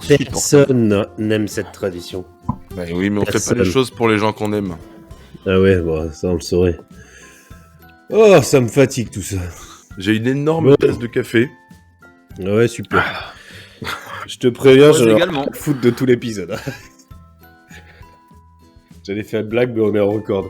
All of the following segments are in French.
Personne n'aime cette tradition. Bah oui, mais on fait pas les choses pour les gens qu'on aime. Ah ouais, bon, ça on le saurait. Oh, ça me fatigue tout ça. J'ai une énorme tasse de café. Ah ouais, super. Je te préviens, je vais également foutre de tout l'épisode. J'allais faire une blague, mais on est en record.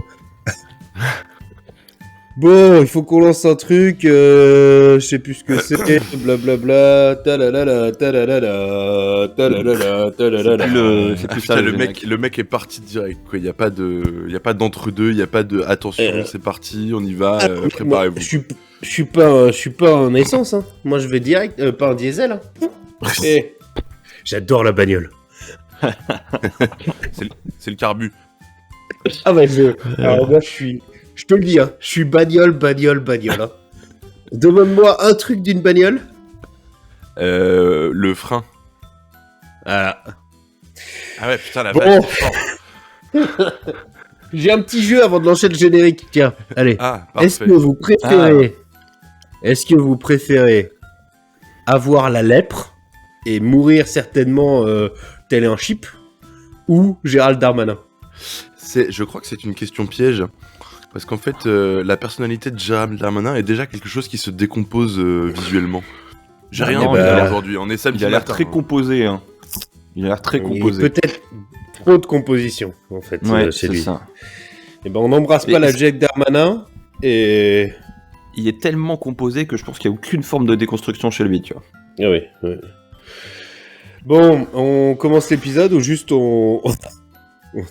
Bon, il faut qu'on lance un truc, je sais plus ce que c'est, blablabla, talalala, talalala, talalala, talalala. C'est plus ça, Putain, le mec est parti direct, quoi. Il y a pas d'entre-deux, il y a pas de attention, c'est parti, on y va, préparez-vous. Je suis pas en essence, hein. Moi, je vais direct, pas en diesel, hein. Et j'adore la bagnole. C'est le carbu. Ah ouais, alors moi, je te le dis, hein, je suis bagnole, hein. Demande-moi un truc d'une bagnole. Le frein. Voilà. Ah ouais, putain, la Bon. vache, c'est fort. J'ai un petit jeu avant de lancer le générique, tiens. Allez. Ah, parfait. Est-ce que vous préférez avoir la lèpre et mourir certainement tel un chip, ou Gérald Darmanin? Je crois que c'est une question piège, parce qu'en fait, la personnalité de Gérald Darmanin est déjà quelque chose qui se décompose visuellement. J'ai rien non, à dire bah, aujourd'hui, on est samedi Il a l'air matin, très hein. composé, hein. Il a l'air très composé. Peut-être trop de composition, en fait, Ouais, chez c'est lui. ça. Et ben, on n'embrasse Et pas la est-ce- Jack Darmanin, et... Il est tellement composé que je pense qu'il n'y a aucune forme de déconstruction chez lui, tu vois. Ah oui, oui. Bon, on commence l'épisode ou juste on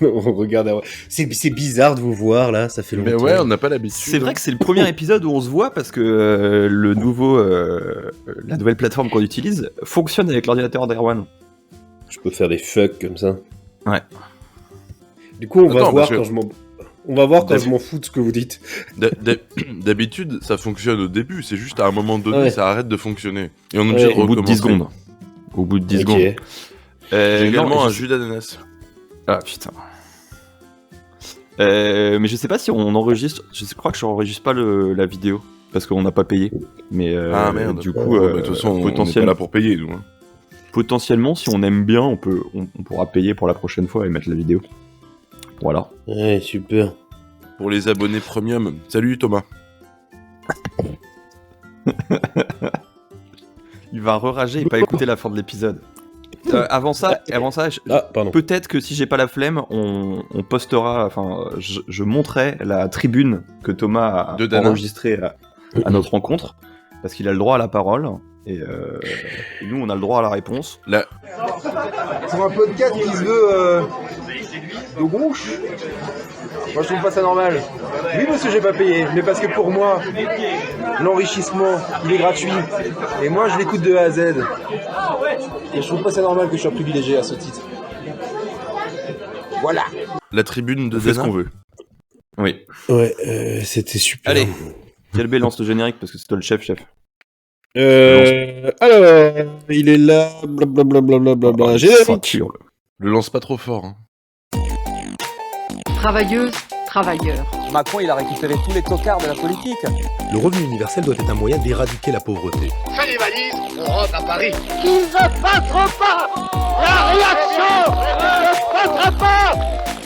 regarde... C'est bizarre de vous voir, là, ça fait longtemps. Mais ouais, on n'a pas l'habitude. C'est vrai que c'est le premier épisode où on se voit parce que la nouvelle plateforme qu'on utilise fonctionne avec l'ordinateur d'Erwan. Je peux faire des fucks comme ça. Ouais. Du coup, on va Attends, voir parce que- quand je m'en... On va voir quand David- je m'en fous de ce que vous dites. D'habitude, ça fonctionne au début, c'est juste à un moment donné, Ouais. ça arrête de fonctionner. Et on est Ouais, obligé de Au bout de 10 recommencer. secondes. Au bout de 10 Ok. secondes. J'ai également non, un je- jus d'ananas. Ah putain. Mais je sais pas si on enregistre. Je crois que je n'enregistre pas la vidéo parce qu'on n'a pas payé. Mais Ah merde. du coup, De toute façon, on n'est pas là pour payer, nous. Hein. potentiellement, si on aime bien, on pourra payer pour la prochaine fois et mettre la vidéo. Voilà. Ouais, super. Pour les abonnés premium. Salut Thomas. Il va rager et pas écouter la fin de l'épisode. Avant ça, Ah, pardon. peut-être que si j'ai pas la flemme, on postera, enfin, je montrerai la tribune que Thomas De a Dana. enregistrée à notre rencontre, parce qu'il a le droit à la parole, et nous on a le droit à la réponse. Pour un podcast qui se veut de gauche, moi je trouve pas ça normal. Oui, parce que j'ai pas payé, mais parce que pour moi, l'enrichissement, il est gratuit. Et moi, je l'écoute de A à Z. Et je trouve pas ça normal que je sois privilégié à ce titre. Voilà. La tribune de On fait ce Dana. qu'on veut. Oui. Ouais, c'était super. Allez, quel bel lance le générique, parce que c'est toi le chef. Alors, il est là, blablabla, générique. Ceinture. Le lance pas trop fort. Hein. Travailleuses, travailleurs. Macron, il a récupéré tous les tocards de la politique. Le revenu universel doit être un moyen d'éradiquer la pauvreté. Fais les valises, on rentre à Paris. Qui ne passera pas. La réaction ne passera pas.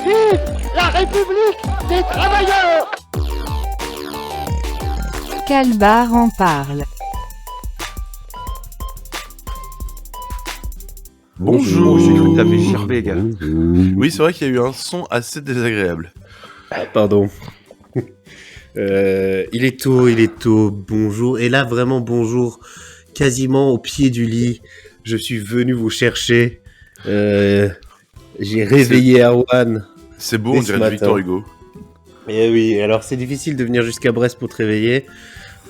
Vive la République des travailleurs. Calbar en parle. Bonjour, j'ai cru que t'avais gerbé, gars. Oui, c'est vrai qu'il y a eu un son assez désagréable. Ah, pardon. Il est tôt, bonjour. Et là, vraiment bonjour, quasiment au pied du lit. Je suis venu vous chercher. J'ai réveillé Erwan. C'est beau, Dès on ce dirait du matin. Victor Hugo. Et oui, alors c'est difficile de venir jusqu'à Brest pour te réveiller.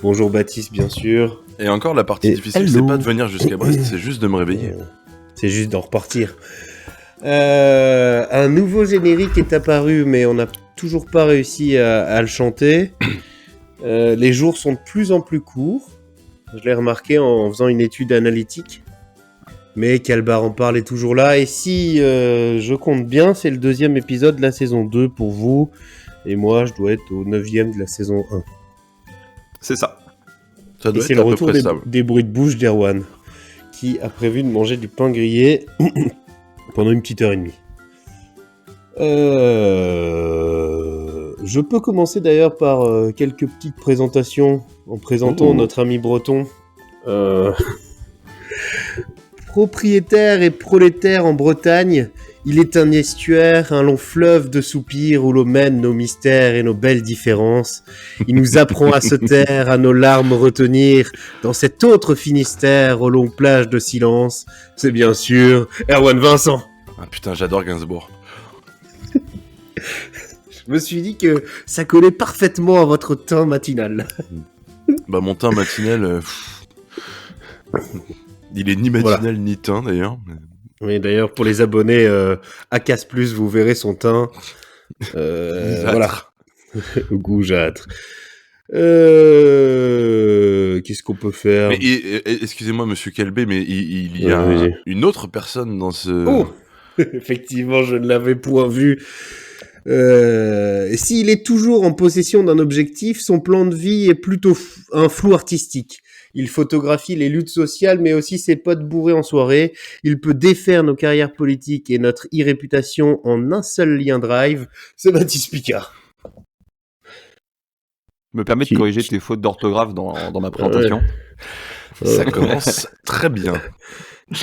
Bonjour Baptiste, bien sûr. Et encore, la partie Et difficile, hello. c'est pas de venir jusqu'à Brest, c'est juste de me réveiller. C'est juste d'en repartir. Un nouveau générique est apparu, mais on n'a toujours pas réussi à le chanter. Les jours sont de plus en plus courts. Je l'ai remarqué en faisant une étude analytique. Mais Calbar en parle est toujours là. Et si je compte bien, c'est le 2e épisode de la saison 2 pour vous. Et moi, je dois être au 9e de la saison 1. C'est ça. Ça Et doit c'est être le à peu retour près ça. des bruits de bouche d'Erwan, qui a prévu de manger du pain grillé pendant une petite heure et demie. Je peux commencer d'ailleurs par quelques petites présentations en présentant notre ami breton. Propriétaire et prolétaire en Bretagne, il est un estuaire, un long fleuve de soupirs où l'on mène nos mystères et nos belles différences. Il nous apprend à se taire, à nos larmes retenir, dans cet autre Finistère aux longues plages de silence. C'est bien sûr Erwan Vincent. Ah putain, j'adore Gainsbourg. Je me suis dit que ça collait parfaitement à votre teint matinal. Bah mon teint matinal, il est ni matinal Voilà. ni teint d'ailleurs. Oui, d'ailleurs, pour les abonnés à Casse Plus, vous verrez son teint. Voilà. Gougeâtre. Qu'est-ce qu'on peut faire? Mais excusez-moi, monsieur Calbé, mais il y a Oui. une autre personne dans ce. Oh effectivement, je ne l'avais point vu. S'il est toujours en possession d'un objectif, son plan de vie est plutôt un flou artistique. Il photographie les luttes sociales, mais aussi ses potes bourrés en soirée. Il peut défaire nos carrières politiques et notre e-réputation en un seul lien drive. C'est Baptiste Picard. Me permet de Qui- corriger tes fautes d'orthographe dans ma présentation. Ça commence très bien.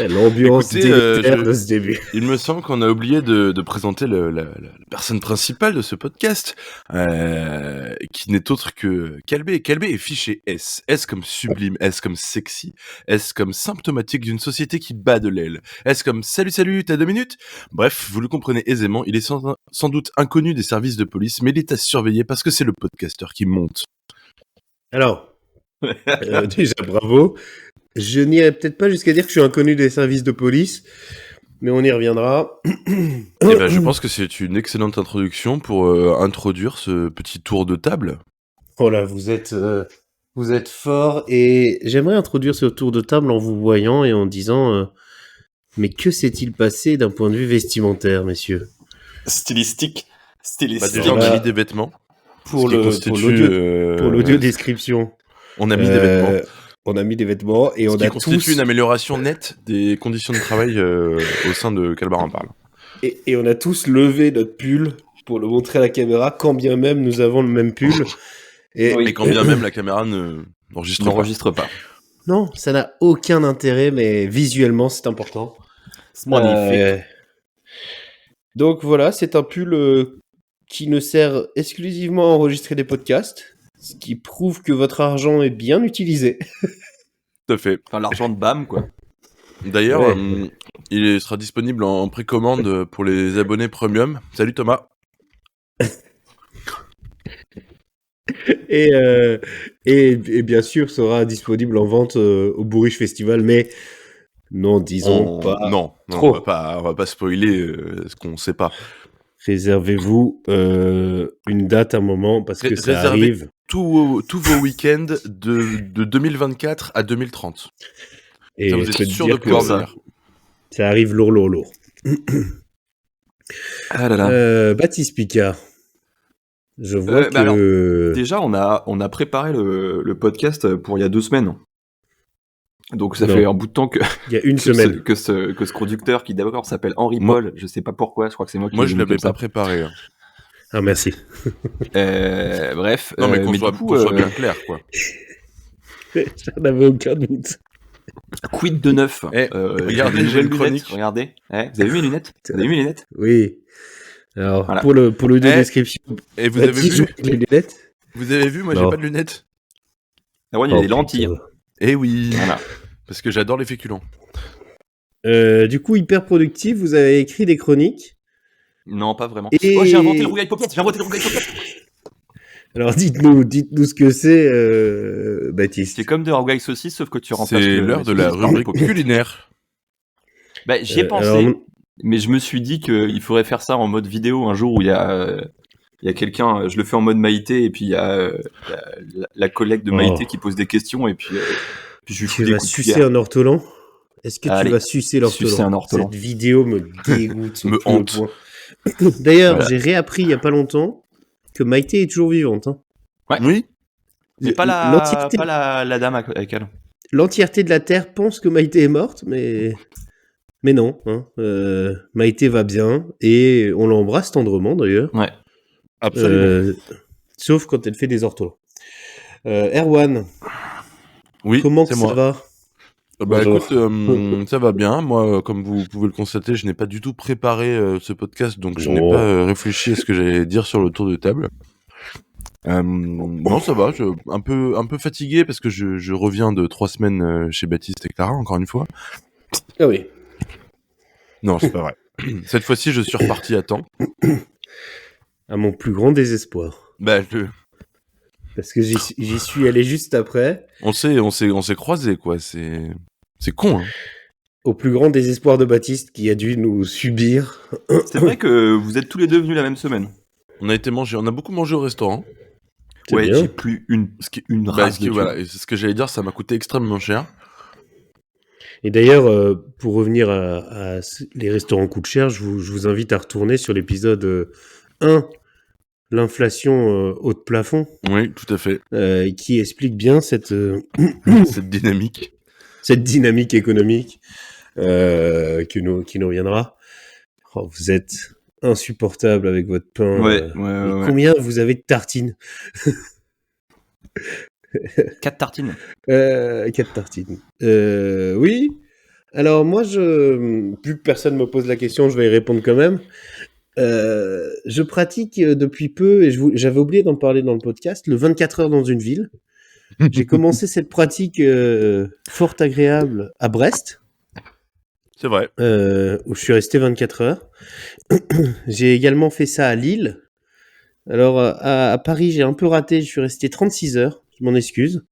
L'ambiance Écoutez, délétère de ce début. Il me semble qu'on a oublié de présenter la personne principale de ce podcast, qui n'est autre que Calbé. Calbé est fiché S. S comme sublime, S comme sexy, S comme symptomatique d'une société qui bat de l'aile, S comme salut, t'as 2 minutes? Bref, vous le comprenez aisément, il est sans doute inconnu des services de police, mais il est à surveiller parce que c'est le podcasteur qui monte. Alors, déjà bravo. Je n'irai peut-être pas jusqu'à dire que je suis inconnu des services de police, mais on y reviendra. Eh ben, je pense que c'est une excellente introduction pour introduire ce petit tour de table. Oh là, vous êtes fort, et j'aimerais introduire ce tour de table en vous voyant et en disant mais que s'est-il passé d'un point de vue vestimentaire, messieurs? Stylistique. Bah, déjà, on a mis des vêtements. Pour ce qui le- constitue, pour l'audio description. On a mis des vêtements. On a mis des vêtements et Ce on qui a constitue tous une amélioration nette des conditions de travail au sein de Calbar en parle. et on a tous levé notre pull pour le montrer à la caméra, quand bien même nous avons le même pull. Et Mais quand bien même la caméra n'enregistre pas. non, ça n'a aucun intérêt, mais visuellement c'est important. C'est magnifique. Donc voilà, c'est un pull qui ne sert exclusivement à enregistrer des podcasts, ce qui prouve que votre argent est bien utilisé. Tout à fait. Enfin, l'argent de BAM, quoi. D'ailleurs, Ouais. il sera disponible en précommande pour les abonnés premium. Salut Thomas. Et bien sûr sera disponible en vente au Bourriche Festival, mais non, disons pas. Non, trop. on va pas spoiler ce qu'on sait pas. Réservez-vous une date, un moment, parce que ça Réservez arrive. tous vos week-ends de 2024 à 2030. Et Ça, vous je êtes peux te sûr dire de pouvoir que venir. ça arrive lourd. Ah là là. Baptiste Picard. Je vois que... bah alors, déjà, on a préparé le podcast pour il y a 2 semaines. Donc ça Non. fait un bout de temps que, il y a une que, semaine. ce producteur qui d'abord s'appelle Henri Moi- Paul, je sais pas pourquoi, je crois que c'est moi qui Moi, l'ai je mis l'avais comme ça. pas préparé. Hein. Ah, merci. Bref. Non, mais qu'on du soit, coup, qu'on soit bien clair, quoi. J'en avais aucun doute. Quid de neuf. Regardez, des j'ai nouvelles une chronique. lunettes, regardez. Vous avez vu mes lunettes? Vous avez vu mes lunettes? Oui. Alors, Voilà. pour l'audio description, Et vous avez Baptiste vu joue avec les lunettes. Vous avez vu, moi, j'ai Non. pas de lunettes. Ah ouais, il y a Oh, des lentilles. putain. Eh oui. Voilà. Parce que j'adore les féculents. Du coup, hyper productif, vous avez écrit des chroniques. Non, pas vraiment. Et- Oh, j'ai inventé le rougail pocket. Alors, dites-nous ce que c'est, Baptiste. C'est comme de rougail saucisse, sauf que tu remplaces. C'est le- l'heure de la rubrique culinaire. Bah, j'y ai pensé, alors, mais je me suis dit qu'il faudrait faire ça en mode vidéo un jour où il y a quelqu'un, je le fais en mode Maïté, et puis il y a la collègue de Maïté qui pose des questions, et puis je lui fous tu des vas coups de sucer cuillère. un ortolan? Est-ce que Allez, tu vas sucer l'ortolan? sucer un ortolan. Cette vidéo me dégoûte. Me au plus haut hante. point. D'ailleurs, Voilà. j'ai réappris il y a pas longtemps que Maïté est toujours vivante. Hein. Ouais. Oui. C'est pas l'entièreté- la dame avec elle. l'entièreté de la Terre pense que Maïté est morte, mais non. Hein. Maïté va bien et on l'embrasse tendrement d'ailleurs. Ouais. Absolument. Sauf quand elle fait des ortolans. Erwan, Oui, comment c'est ça moi. va? Bah Bonjour. écoute, ça va bien. Moi, comme vous pouvez le constater, je n'ai pas du tout préparé ce podcast, donc je n'ai Oh. pas réfléchi à ce que j'allais dire sur le tour de table. Non, ça va. Un peu fatigué parce que je reviens de 3 semaines chez Baptiste et Clara, encore une fois. Ah oui. Non, c'est pas vrai. Cette fois-ci, je suis reparti à temps. À mon plus grand désespoir. Bah, Parce que j'y suis allé juste après. on s'est croisés, quoi. C'est con, hein. Au plus grand désespoir de Baptiste qui a dû nous subir. C'est vrai que vous êtes tous les deux venus la même semaine. On a beaucoup mangé au restaurant. C'est Ouais, bien. j'ai plus une race de thunes. Voilà, et c'est ce que j'allais dire, ça m'a coûté extrêmement cher. Et d'ailleurs, pour revenir à les restaurants coûtent cher, je vous invite à retourner sur l'épisode 1, l'inflation haut de plafond, Oui, tout à fait. qui explique bien cette Cette dynamique. économique qui nous reviendra. Oh, vous êtes insupportable avec votre pain. Ouais. Combien vous avez de tartines? 4 tartines. 4 tartines. Oui. Alors moi, plus que personne me pose la question, je vais y répondre quand même. Je pratique depuis peu, et j'avais oublié d'en parler dans le podcast, le 24 heures dans une ville. J'ai commencé cette pratique fort agréable à Brest, C'est vrai. où je suis resté 24 heures. J'ai également fait ça à Lille. Alors à Paris, j'ai un peu raté, je suis resté 36 heures, je m'en excuse.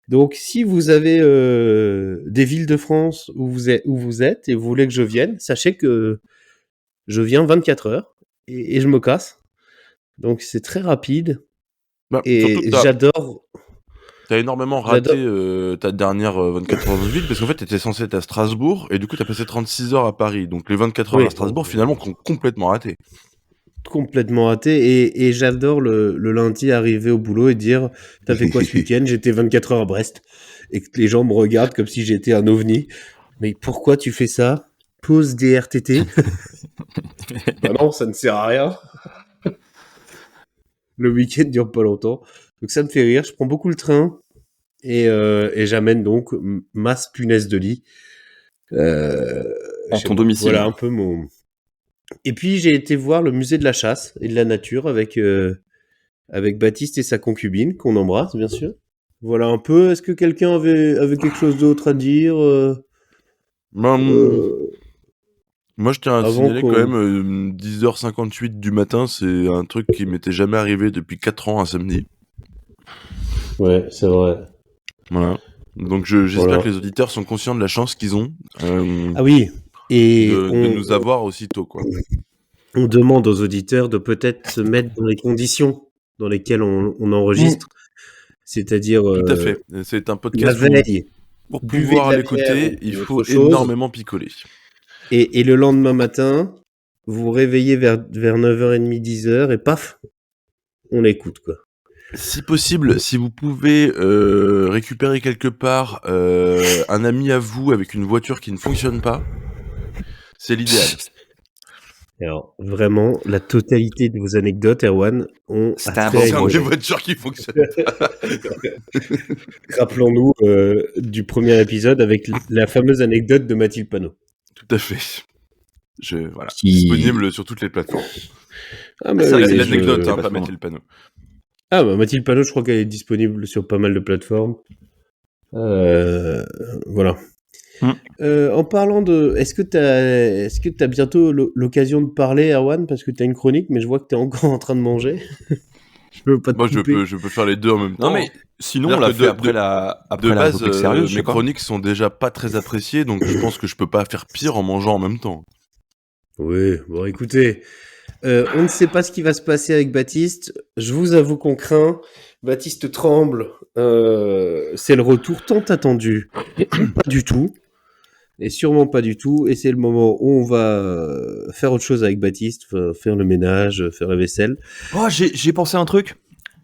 Donc si vous avez des villes de France où vous êtes et vous voulez que je vienne, sachez que je viens 24 heures et je me casse. Donc c'est très rapide. Bah, Et surtout que j'adore. t'as énormément raté ta dernière 24 heures de ville, parce qu'en fait, t'étais censé être à Strasbourg, et du coup, t'as passé 36 heures à Paris. Donc les 24 heures Oui. à Strasbourg, finalement, sont complètement raté. Complètement raté. Et j'adore le lundi arriver au boulot et dire « T'as fait quoi ce week-end ?» J'étais 24 heures à Brest. Et que les gens me regardent comme si j'étais un ovni. Mais pourquoi tu fais ça? Pause des RTT. Bah non, ça ne sert à rien. Le week-end dure pas longtemps. Donc ça me fait rire. Je prends beaucoup le train. Et j'amène donc masse punaise de lit. En ton domicile. Voilà un peu mon... Et puis j'ai été voir le musée de la chasse et de la nature avec Baptiste et sa concubine, qu'on embrasse bien sûr. Voilà un peu. Est-ce que quelqu'un avait quelque chose d'autre à dire Moi, je tiens à avant signaler qu'on- quand même 10h58 du matin, c'est un truc qui m'était jamais arrivé depuis 4 ans un samedi. Ouais, c'est vrai. Voilà. Donc j'espère Voilà. que les auditeurs sont conscients de la chance qu'ils ont Ah oui. Et de nous avoir aussitôt, quoi. on demande aux auditeurs de peut-être se mettre dans les conditions dans lesquelles on enregistre. C'est-à-dire Tout à fait. C'est un la podcast veille. pour buvez pouvoir de la l'écouter, bière il ou faut autre chose. énormément picoler. Et le lendemain matin, vous vous réveillez vers 9h30, 10h et paf, on l'écoute quoi. Si possible, si vous pouvez récupérer quelque part un ami à vous avec une voiture qui ne fonctionne pas, c'est l'idéal. Alors, vraiment, la totalité de vos anecdotes, Erwan, ont C'est attrait un à C'est une bon des voiture. voitures qui fonctionnent pas. Rappelons-nous du premier épisode avec la fameuse anecdote de Mathilde Panot. Tout à fait. Voilà. Qui- Disponible sur toutes les plateformes. Ah, mais C'est vrai oui, que mais c'est L'anecdote, je- hein, pas vachement. Mathilde Panot. Ah, bah, Mathilde Panot, je crois qu'elle est disponible sur pas mal de plateformes. Voilà. En parlant de... Est-ce que t'as bientôt l'occasion de parler, Erwan? Parce que t'as une chronique, mais je vois que t'es encore en train de manger. Je veux pas te Moi, je couper. peux faire les deux en même temps. Non, mais sinon, on C'est-à-dire l'a que fait de- après la De base, rubrique sérieuse, je mes sais pas. chroniques sont déjà pas très appréciées, donc je pense que je peux pas faire pire en mangeant en même temps. Oui, bon, écoutez, on ne sait pas ce qui va se passer avec Baptiste. Je vous avoue qu'on craint. Baptiste tremble. C'est le retour tant attendu. Pas du tout. Et sûrement pas du tout. Et c'est le moment où on va faire autre chose avec Baptiste, faire le ménage, faire la vaisselle. Oh, j'ai pensé à un truc.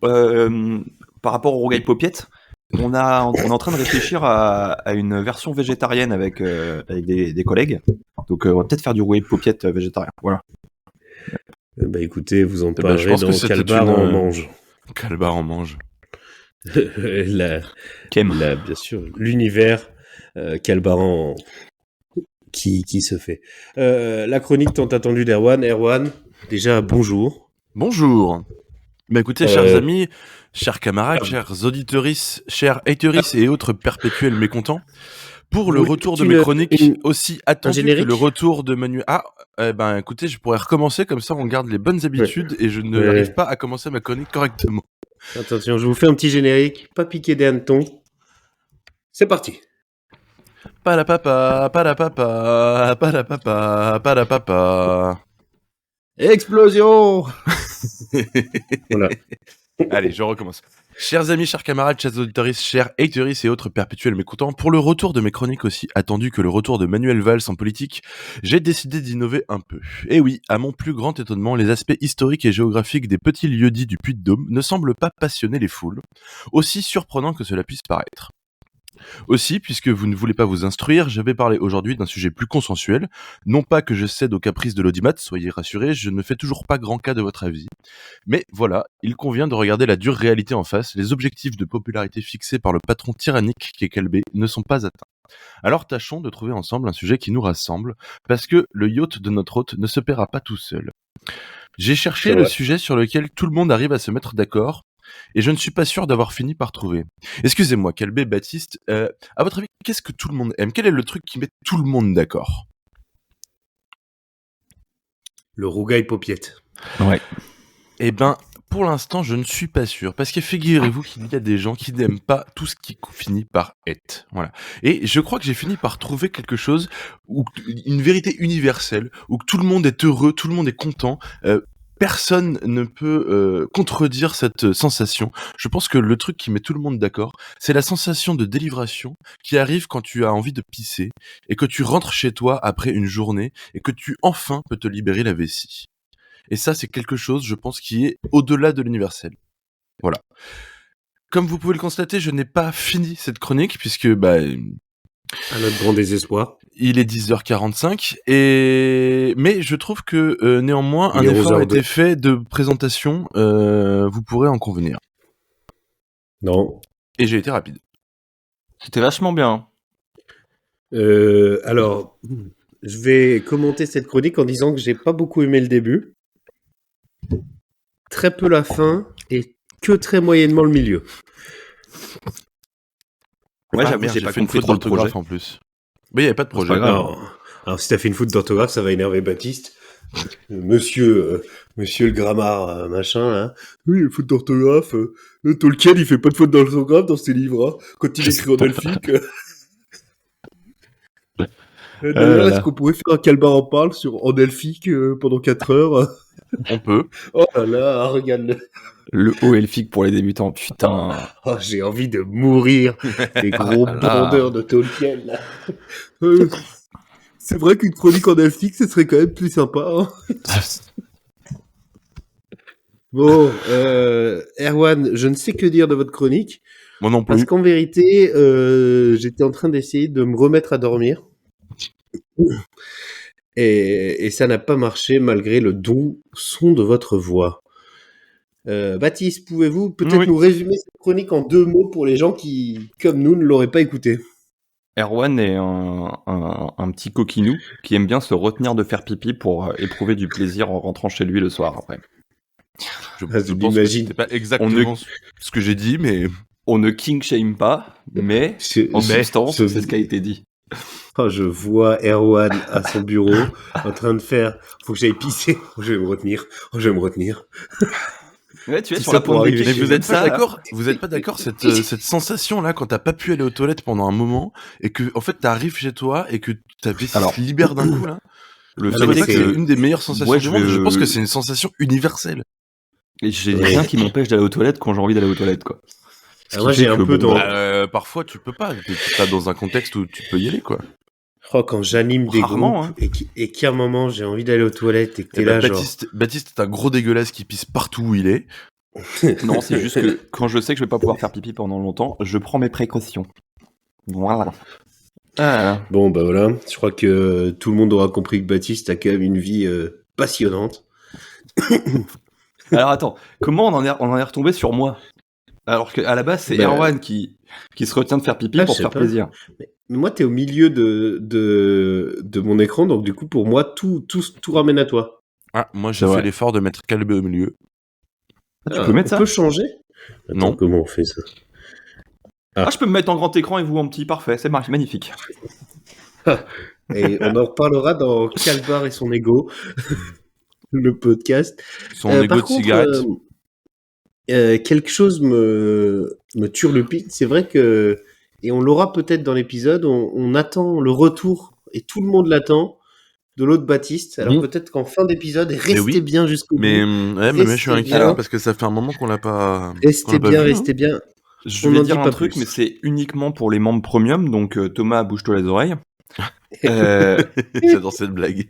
Par rapport au rougail paupiette, on est en train de réfléchir à une version végétarienne avec des collègues. Donc on va peut-être faire du rouet de paupiètes végétarien. Voilà. Bah écoutez, vous en je parlerez pense que dans c'était Calbar une, en mange. Calbar en mange. Bien sûr, l'univers Calbaran qui se fait. La chronique tant attendue d'Erwan. Erwan, déjà bonjour. Bonjour. Bah écoutez, chers amis, chers camarades, chers auditorices, chers haterices et autres perpétuels mécontents, pour le retour de mes chroniques aussi attendu que le retour de Manuel... ben écoutez, je pourrais recommencer, comme ça on garde les bonnes habitudes et je n'arrive pas à commencer ma chronique correctement. Attention, je vous fais un petit générique, pas piqué des hannetons. C'est parti. Palapapa, palapapa, palapapa, palapapa. Explosion. Voilà. Allez, je recommence. Chers amis, chers camarades, chers auditeurs, chers hateris et autres perpétuels mécontents, pour le retour de mes chroniques aussi attendu que le retour de Manuel Valls en politique, j'ai décidé d'innover un peu. Et oui, à mon plus grand étonnement, les aspects historiques et géographiques des petits lieux-dits du Puy-de-Dôme ne semblent pas passionner les foules, aussi surprenant que cela puisse paraître. Aussi, puisque vous ne voulez pas vous instruire, je vais parler aujourd'hui d'un sujet plus consensuel. Non pas que je cède aux caprices de l'audimat, soyez rassurés, je ne fais toujours pas grand cas de votre avis. Mais voilà, il convient de regarder la dure réalité en face, les objectifs de popularité fixés par le patron tyrannique qu'est Calbé ne sont pas atteints. Alors tâchons de trouver ensemble un sujet qui nous rassemble, parce que le yacht de notre hôte ne se paiera pas tout seul. J'ai cherché le sujet sur lequel tout le monde arrive à se mettre d'accord, et je ne suis pas sûr d'avoir fini par trouver. Excusez-moi, Calbé, Baptiste, à votre avis, qu'est-ce que tout le monde aime ? Quel est le truc qui met tout le monde d'accord ? Le rougail paupiette. Ouais. Eh ben, pour l'instant, je ne suis pas sûr, parce que figurez-vous qu'il y a des gens qui n'aiment pas tout ce qui finit par être. Voilà. Et je crois que j'ai fini par trouver quelque chose, une vérité universelle, où tout le monde est heureux, tout le monde est content. Personne ne peut contredire cette sensation. Je pense que le truc qui met tout le monde d'accord, c'est la sensation de délivration qui arrive quand tu as envie de pisser et que tu rentres chez toi après une journée et que tu enfin peux te libérer la vessie. Et ça, c'est quelque chose, je pense, qui est au-delà de l'universel. Voilà. Comme vous pouvez le constater, je n'ai pas fini cette chronique puisque, à notre grand désespoir. Il est 10h45 mais je trouve que néanmoins un effort a été fait de présentation, vous pourrez en convenir. Non. Et j'ai été rapide. C'était vachement bien. Alors, je vais commenter cette chronique en disant que j'ai pas beaucoup aimé le début, très peu la fin et que très moyennement le milieu. Ouais, j'ai pas fait une compris faute trop le projet. d'orthographe en plus. Mais il n'y avait pas de projet. Alors si t'as fait une faute d'orthographe, ça va énerver Baptiste. Monsieur le grammar, machin, là. Oui, faute d'orthographe. Tolkien, il fait pas de faute d'orthographe dans ses livres, hein, quand il écrit en elfique. D'ailleurs, est-ce qu'on pourrait faire un Calbar en parle en elfique pendant 4 heures? On peut. Oh là là, regarde-le. Le haut elfique pour les débutants, putain. Oh, j'ai envie de mourir. Les gros bandeurs de Tolkien, là. C'est vrai qu'une chronique en elfique, ce serait quand même plus sympa. Hein. Bon, Erwan, je ne sais que dire de votre chronique. Moi non plus. Parce qu'en vérité, j'étais en train d'essayer de me remettre à dormir. Et ça n'a pas marché malgré le doux son de votre voix. Baptiste, pouvez-vous peut-être nous résumer cette chronique en 2 mots pour les gens qui, comme nous, ne l'auraient pas écouté? Erwan est un petit coquinou qui aime bien se retenir de faire pipi pour éprouver du plaisir en rentrant chez lui le soir après. Je pense que c'était pas exactement ce que j'ai dit, mais... On ne king shame pas, mais en substance, c'est ce qui a été dit. Oh, je vois Erwan à son bureau en train de faire « Faut que j'aille pisser. Oh, je vais me retenir. » Ouais, tu es sur la pointe des mais vous êtes pas d'accord cette sensation là quand t'as pas pu aller aux toilettes pendant un moment et que en fait t'arrives chez toi et que ta vessie se libère d'un coup là. Le fait que c'est une des meilleures sensations du monde. Je pense que c'est une sensation universelle. Et j'ai rien qui m'empêche d'aller aux toilettes quand j'ai envie d'aller aux toilettes quoi. Moi j'ai un peu parfois tu peux pas. T'es pas dans un contexte où tu peux y aller quoi. Oh, quand j'anime des groupes et qu'à un moment j'ai envie d'aller aux toilettes et que t'es là Baptiste est un gros dégueulasse qui pisse partout où il est. Non, c'est juste que quand je sais que je vais pas pouvoir faire pipi pendant longtemps, je prends mes précautions. Voilà. Ah. Bon, bah voilà, je crois que tout le monde aura compris que Baptiste a quand même une vie passionnante. Alors attends, comment on en est retombé sur moi? Alors qu'à la base, c'est Erwan qui se retient de faire pipi pour se faire plaisir. Mais moi, t'es au milieu de mon écran, donc du coup, pour moi, tout ramène à toi. Ah, moi j'ai fait l'effort de mettre Calbé au milieu. Tu peux mettre ça? On peut changer? Attends, non. Comment on fait ça? Je peux me mettre en grand écran et vous en petit, parfait, c'est magnifique. Et on en reparlera dans Calbar et son ego, le podcast. Son ego de cigarette. Quelque chose me turlupine, c'est vrai que, et on l'aura peut-être dans l'épisode, on attend le retour, et tout le monde l'attend, de l'autre Baptiste. Alors peut-être qu'en fin d'épisode, restez bien jusqu'au bout. Mais je suis inquiet parce que ça fait un moment qu'on l'a pas. Restez bien. Je vais dire un truc, mais c'est uniquement pour les membres premium, donc Thomas, bouge-toi les oreilles. J'adore cette blague.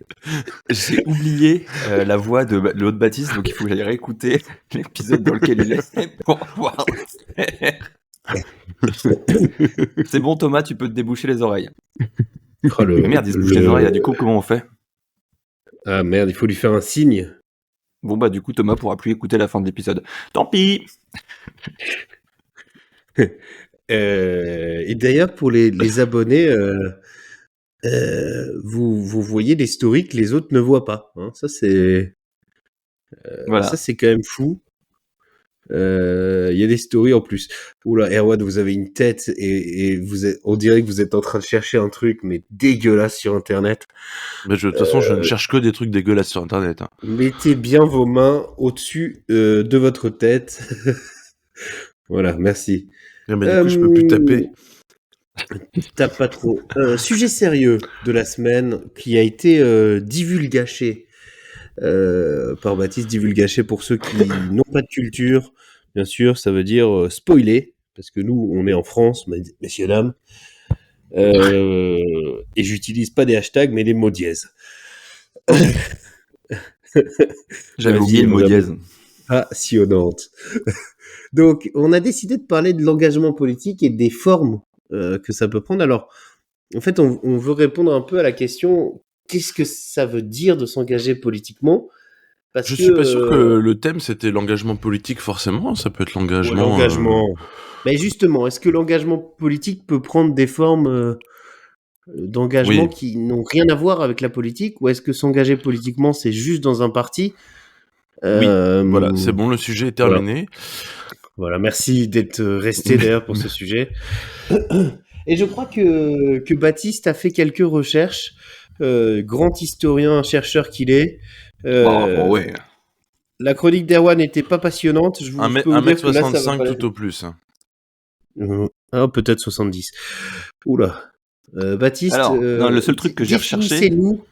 J'ai oublié la voix de l'autre Baptiste, donc il faut que j'aille réécouter l'épisode dans lequel il est pour pouvoir le faire. C'est bon Thomas, tu peux te déboucher les oreilles. Mais merde, il se bouche les oreilles, du coup comment on fait? Ah merde, il faut lui faire un signe. Bon bah du coup Thomas pourra plus écouter la fin de l'épisode. Tant pis. Et d'ailleurs pour les abonnés, vous voyez les stories que les autres ne voient pas. Hein. Ça c'est voilà. Ça c'est quand même fou. Il y a des stories en plus. Oula, Erwan, vous avez une tête et on dirait que vous êtes en train de chercher un truc mais dégueulasse sur Internet. Mais de toute façon, je ne cherche que des trucs dégueulasses sur Internet. Hein. Mettez bien vos mains au-dessus de votre tête. Voilà, merci. Mais du coup, je peux plus taper. Tape pas trop. Sujet sérieux de la semaine qui a été divulgaché par Baptiste. Divulgaché pour ceux qui n'ont pas de culture. Bien sûr, ça veut dire spoiler, parce que nous, on est en France, messieurs, dames. Et j'utilise pas des hashtags, mais des mots dièses. J'avais oublié le mot dièse. Passionnante. Donc, on a décidé de parler de l'engagement politique et des formes que ça peut prendre. Alors, en fait, on veut répondre un peu à la question qu'est-ce que ça veut dire de s'engager politiquement? Je suis pas sûr que le thème c'était l'engagement politique forcément. Ça peut être l'engagement. L'engagement. Mais justement, est-ce que l'engagement politique peut prendre des formes d'engagement qui n'ont rien à voir avec la politique, ou est-ce que s'engager politiquement c'est juste dans un parti? Oui, voilà, c'est bon, le sujet est terminé. Voilà, merci d'être resté d'ailleurs pour ce sujet. Et je crois que Baptiste a fait quelques recherches, grand historien, chercheur qu'il est. Ouais. La chronique d'Erwan n'était pas passionnante. Je peux vous dire que là, ça 1m65 va tout au plus. Peut-être 70. Oula. Baptiste, alors, non, le seul truc que j'ai recherché... Définissez-nous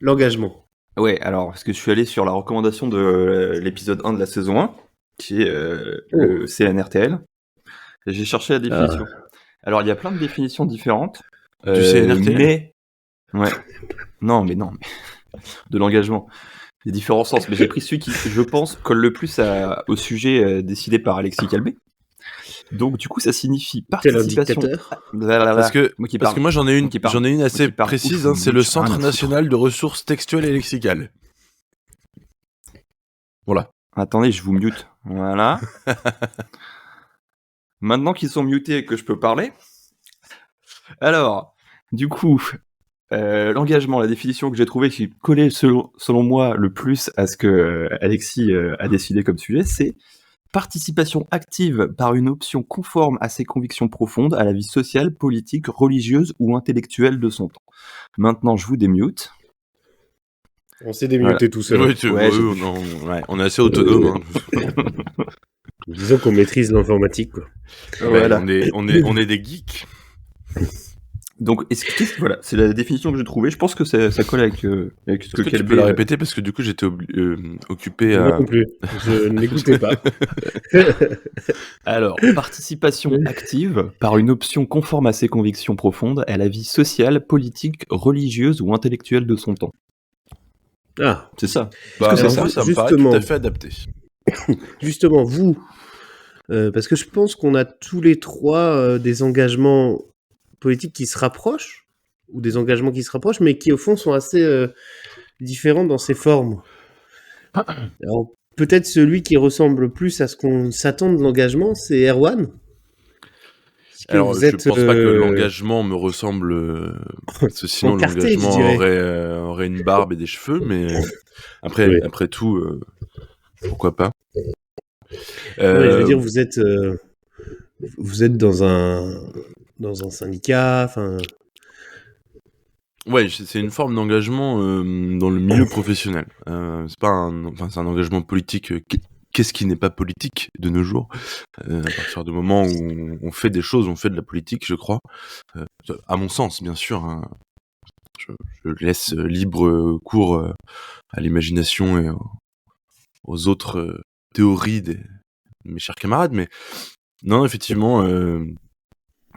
l'engagement. Ouais, alors, parce que je suis allé sur la recommandation de l'épisode 1 de la saison 1, qui est le CNRTL, et j'ai cherché la définition. Alors, il y a plein de définitions différentes. Du CNRTL mais... Ouais. Non, mais... de l'engagement. Il y a différents sens, mais j'ai pris celui qui, je pense, colle le plus au sujet décidé par Alexis Calbé. Donc, du coup, ça signifie participation... Parce que moi, j'en ai une assez précise, hein, c'est le Centre National de Ressources Textuelles et Lexicales. Voilà. Attendez, je vous mute. Voilà. Maintenant qu'ils sont mutés et que je peux parler. Alors, du coup, l'engagement, la définition que j'ai trouvée qui collait selon moi le plus à ce que Alexis a décidé comme sujet, c'est participation active par une option conforme à ses convictions profondes à la vie sociale, politique, religieuse ou intellectuelle de son temps. Maintenant, je vous démute. On s'est démuté tout seul. On est assez autonome. Disons qu'on maîtrise l'informatique, quoi. Voilà. On est des geeks. Donc, voilà, c'est la définition que j'ai trouvée. Je pense que ça colle avec ce que tu peux la répéter parce que du coup j'étais occupé à... Moi non plus, je n'écoutais pas. Alors, participation active par une option conforme à ses convictions profondes à la vie sociale, politique, religieuse ou intellectuelle de son temps. Ah, c'est ça. Ça me paraît tout à fait adapté. justement, vous, parce que je pense qu'on a tous les trois des engagements politiques qui se rapprochent, ou des engagements qui se rapprochent, mais qui au fond sont assez différents dans ses formes. Alors, peut-être celui qui ressemble plus à ce qu'on s'attend de l'engagement, c'est Erwan. Alors, je pense pas que l'engagement me ressemble, parce que sinon encarté, l'engagement aurait une barbe et des cheveux, mais après tout, pourquoi pas. Je veux dire, vous êtes dans un syndicat, enfin. Ouais, c'est une forme d'engagement dans le milieu professionnel. C'est pas c'est un engagement politique. Qu'est-ce qui n'est pas politique de nos jours à partir du moment où on fait des choses, on fait de la politique, je crois. À mon sens, bien sûr. Hein. Je laisse libre cours à l'imagination et aux autres théories de mes chers camarades. Mais non, effectivement,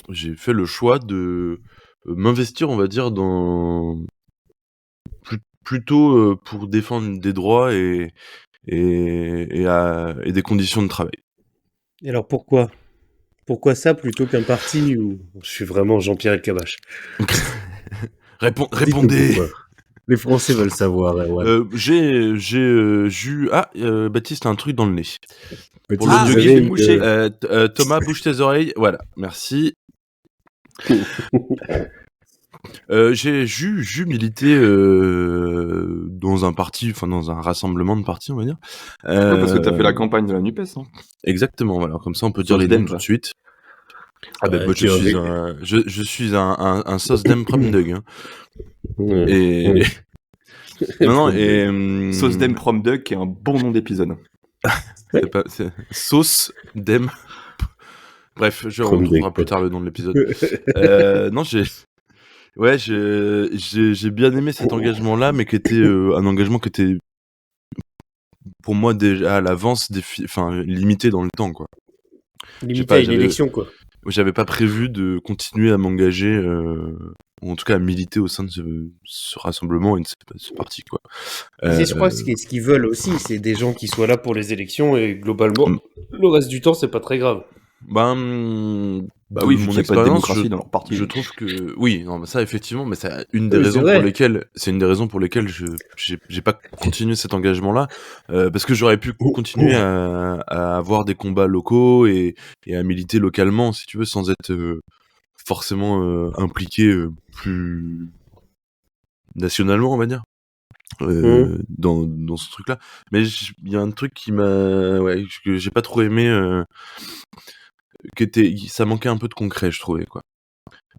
j'ai fait le choix de m'investir, on va dire, dans plutôt pour défendre des droits et des conditions de travail. Et alors pourquoi ça plutôt qu'un parti où je suis vraiment Jean-Pierre Elkabbach? Répondez. Les Français veulent savoir. J'ai Baptiste a un truc dans le nez. Pour le Thomas, bouge tes oreilles. Voilà, merci. J'ai milité dans un parti, enfin dans un rassemblement de partis, on va dire. Parce que t'as fait la campagne de la NUPES, non? Exactement, voilà. Comme ça, on peut dire les noms tout de suite. Ah ben, je suis un SOSDEM Prom Dug. Hein. Et non, Sauce Dem Prom Dug, qui est un bon nom d'épisode. c'est Sauce Dem. Bref, je retrouvera plus tard le nom de l'épisode. Non, j'ai bien aimé cet engagement-là, mais qui était un engagement qui était pour moi déjà à l'avance limité dans le temps, quoi. Limité à une élection, quoi. J'avais pas prévu de continuer à m'engager, ou en tout cas à militer au sein de ce rassemblement et de ce parti, quoi. Je crois que ce qu'ils veulent aussi, c'est des gens qui soient là pour les élections et globalement, le reste du temps, c'est pas très grave. Bah oui, mon expérience, dans leur parti. Je trouve que oui, non, mais ça effectivement, mais c'est une des raisons pour lesquelles j'ai pas continué cet engagement-là, parce que j'aurais pu continuer à avoir des combats locaux et à militer localement, si tu veux, sans être forcément impliqué plus nationalement, on va dire. Dans ce truc-là, mais il y a un truc qui que j'ai pas trop aimé. Ça manquait un peu de concret, je trouvais, quoi.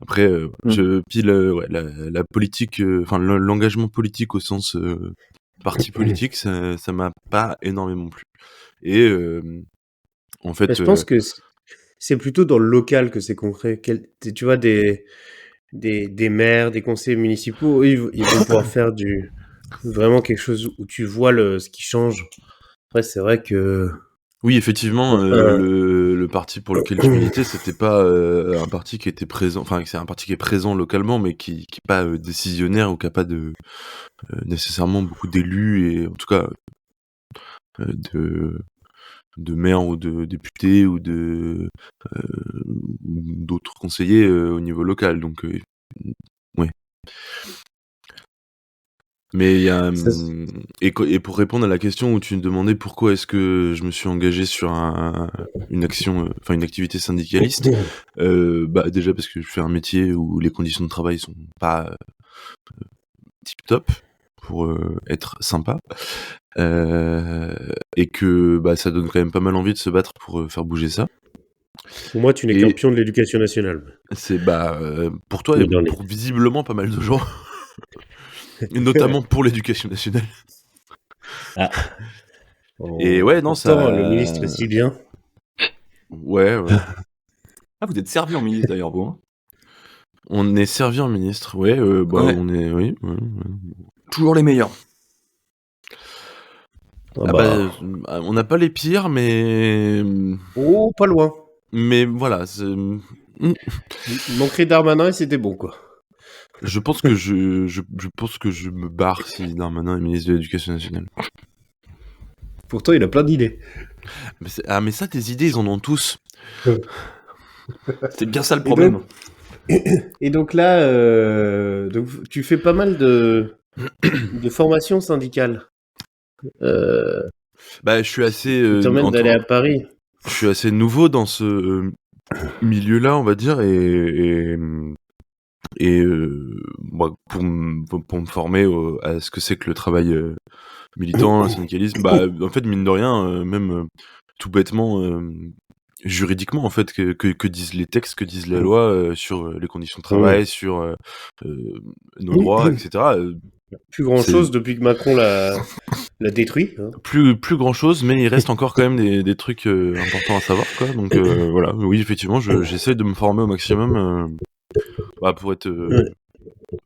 Après, la politique, l'engagement politique au sens parti politique, ça m'a pas énormément plu. Et en fait, je pense que c'est plutôt dans le local que c'est concret. Tu vois, des maires, des conseillers municipaux, ils vont pouvoir faire vraiment quelque chose où tu vois ce qui change. Après, c'est vrai que oui, effectivement, le parti pour lequel je militais, c'était pas un parti qui était présent, enfin c'est un parti qui est présent localement, mais qui est pas décisionnaire ou qui a pas de nécessairement beaucoup d'élus et en tout cas de maires ou de députés ou d'autres conseillers au niveau local. Donc ouais. Mais il y a et pour répondre à la question où tu me demandais pourquoi est-ce que je me suis engagé sur une activité syndicaliste, déjà parce que je fais un métier où les conditions de travail sont pas tip top pour être sympa, et que ça donne quand même pas mal envie de se battre pour faire bouger ça. Pour moi, tu n'es qu'un pion de l'éducation nationale. C'est pour toi et pour visiblement pas mal de gens. Et notamment pour l'éducation nationale. Ah. Et ouais, non, ça. Le ministre si bien. Ouais. Ah, vous êtes servi en ministre d'ailleurs, vous. Hein. On est servi en ministre, ouais. On est, oui. Toujours les meilleurs. On n'a pas les pires, mais. Oh, pas loin. Mais voilà. Il manquerait Darmanin et c'était bon, quoi. Je pense que je pense que je me barre si Darmanin est ministre de l'Éducation nationale. Pourtant, il a plein d'idées. Mais ça, tes idées, ils en ont tous. C'est bien ça le problème. Et donc là, donc, tu fais pas mal de formations syndicales. Je suis assez... Qui t'emmènent d'aller à Paris. Je suis assez nouveau dans ce milieu-là, on va dire, et pour me former à ce que c'est que le travail militant, le syndicalisme, en fait, mine de rien, même tout bêtement, juridiquement, en fait, que disent les textes, que disent les lois sur les conditions de travail, sur nos droits, etc. Plus grand-chose depuis que Macron l'a détruit. Hein. Plus grand-chose, mais il reste encore quand même des trucs importants à savoir, quoi. Donc voilà, oui, effectivement, j'essaie de me former au maximum pour être...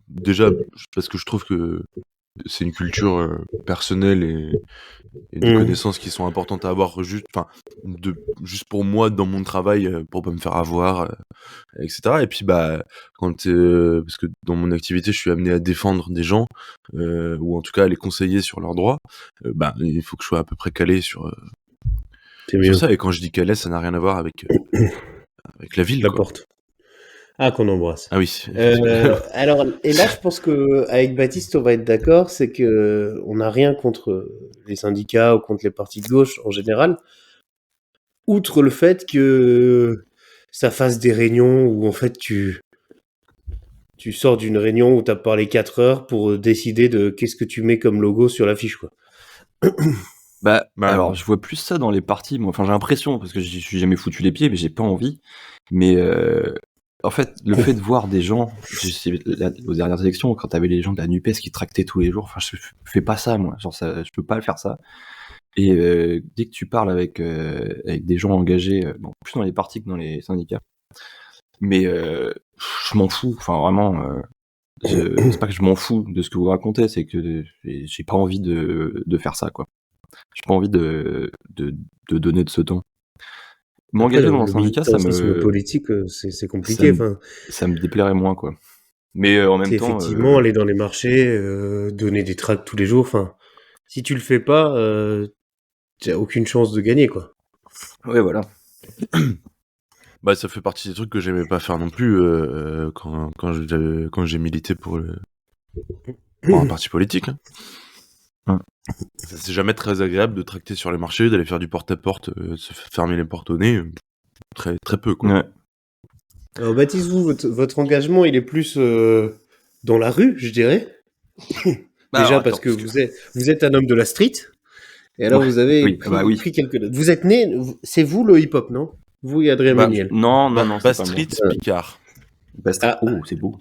déjà, parce que je trouve que c'est une culture personnelle et des connaissances qui sont importantes à avoir juste pour moi dans mon travail, pour pas me faire avoir, etc. Et puis parce que dans mon activité je suis amené à défendre des gens ou en tout cas à les conseiller sur leurs droits, il faut que je sois à peu près calé sur ça. Et quand je dis calé, ça n'a rien à voir avec la ville, la quoi. porte. Ah, qu'on embrasse. Ah oui. Alors, et là, je pense que avec Baptiste, on va être d'accord, c'est que on n'a rien contre les syndicats ou contre les partis de gauche en général, outre le fait que ça fasse des réunions où en fait tu sors d'une réunion où t'as parlé 4 heures pour décider de qu'est-ce que tu mets comme logo sur l'affiche, quoi. Alors, je vois plus ça dans les partis. Moi, enfin, j'ai l'impression, parce que j'y suis jamais foutu les pieds, mais j'ai pas envie. Mais en fait, le fait de voir des gens, aux dernières élections, quand t'avais les gens de la NUPES qui tractaient tous les jours, enfin, je fais pas ça, moi. Genre, ça, je peux pas le faire ça. Et dès que tu parles avec des gens engagés, plus dans les partis que dans les syndicats, mais je m'en fous. Enfin, vraiment, c'est pas que je m'en fous de ce que vous racontez, c'est que j'ai pas envie de faire ça, quoi. J'ai pas envie de donner de ce temps. M'engager dans un syndicat, ça me... politique, c'est compliqué. Ça me déplairait moins, quoi. Mais en même temps... Effectivement, aller dans les marchés, donner des tracts tous les jours, enfin... Si tu le fais pas, t'as aucune chance de gagner, quoi. Ouais, voilà. Ça fait partie des trucs que j'aimais pas faire non plus quand j'ai milité pour un parti politique. Hein. C'est jamais très agréable de tracter sur les marchés, d'aller faire du porte-à-porte, de se fermer les portes au nez. Très, très peu, quoi. Ouais. Alors, Baptiste, vous, votre engagement, il est plus dans la rue, je dirais. Déjà, parce que vous êtes un homme de la street. Et alors, vous avez pris quelques notes. Vous êtes né... C'est vous, le hip-hop, non? Vous et Adrien Méniel. Non, c'est Street, Picard. Oh, c'est beau.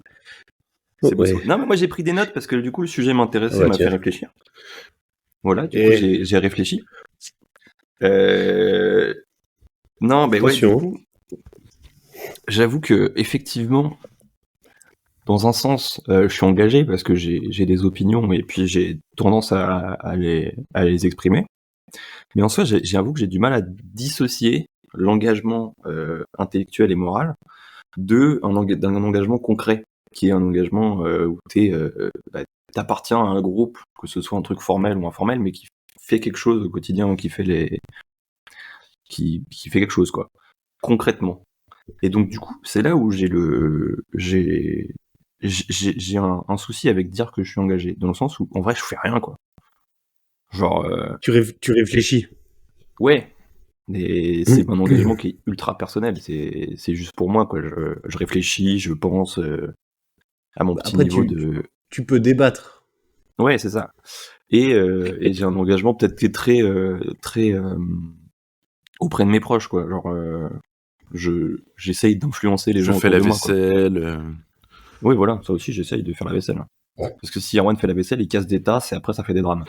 C'est beau. Non, mais moi, j'ai pris des notes parce que du coup, le sujet m'intéressait, m'a fait réfléchir. Voilà, du coup, j'ai réfléchi. Non, mais ouais, du coup, j'avoue que effectivement, dans un sens, je suis engagé parce que j'ai des opinions et puis j'ai tendance à les exprimer. Mais en soi, j'avoue que j'ai du mal à dissocier l'engagement intellectuel et moral d'un engagement concret, qui est un engagement où t'appartiens à un groupe, que ce soit un truc formel ou informel, mais qui fait quelque chose au quotidien, qui fait quelque chose, quoi, concrètement. Et donc du coup, c'est là où j'ai un souci avec dire que je suis engagé, dans le sens où en vrai je fais rien, quoi. Genre tu réfléchis. Ouais, mais c'est un engagement qui est ultra personnel, c'est juste pour moi, quoi. Je réfléchis, je pense à mon petit niveau de... Tu peux débattre. Ouais, c'est ça. Et j'ai un engagement peut-être qui est très auprès de mes proches, quoi. Genre j'essaye d'influencer les gens. Je fais la vaisselle. Oui, voilà, ça aussi j'essaye de faire la vaisselle. Parce que si Erwan fait la vaisselle, il casse des tasses et après ça fait des drames.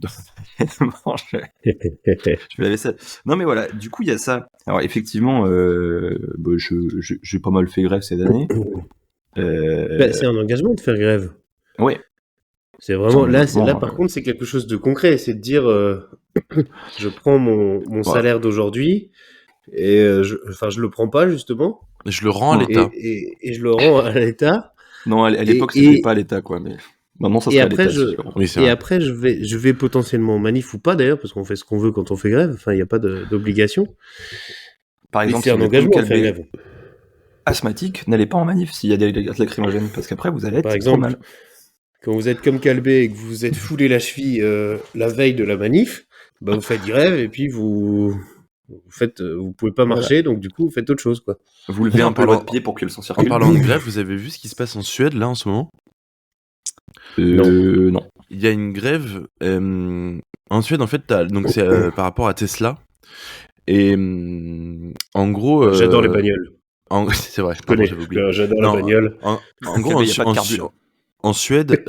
Donc, je fais la vaisselle. Non mais voilà, du coup il y a ça. Alors effectivement, j'ai pas mal fait grève ces années. C'est un engagement de faire grève. Ouais. C'est vraiment là par contre c'est quelque chose de concret, c'est de dire je prends mon salaire d'aujourd'hui et je le prends pas justement. Je le rends à l'État. Et je le rends à l'État. Non, à l'époque c'était pas à l'État, quoi, mais Maintenant, ça Et serait à après, l'État, je, c'est sûr. Oui, c'est et vrai. après je vais potentiellement en manif ou pas d'ailleurs, parce qu'on fait ce qu'on veut quand on fait grève. Enfin, il n'y a pas d'obligation. Par Mais exemple, c'est si un vous êtes comme engagement de faire Calvé grève. asthmatique, n'allez pas en manif s'il y a des gaz lacrymogènes, parce qu'après, vous allez Par être trop exemple, mal. quand vous êtes comme Calbé et que vous vous êtes foulé la cheville la veille de la manif, bah vous faites grève et puis vous pouvez pas Voilà. marcher, donc du coup vous faites autre chose quoi. Vous levez En un peu le doigt de parlant, pied pour que le sang en circule. parlant de grève, vous avez vu ce qui se passe en Suède là en ce moment? Non. Il y a une grève en Suède en fait, donc c'est par rapport à Tesla. Et en gros, J'adore les bagnoles. c'est vrai, Je pardon, connais. j'avais oublié. J'adore la Non, bagnole. en gros, Calvé, il n'y a pas de carburant. en Suède,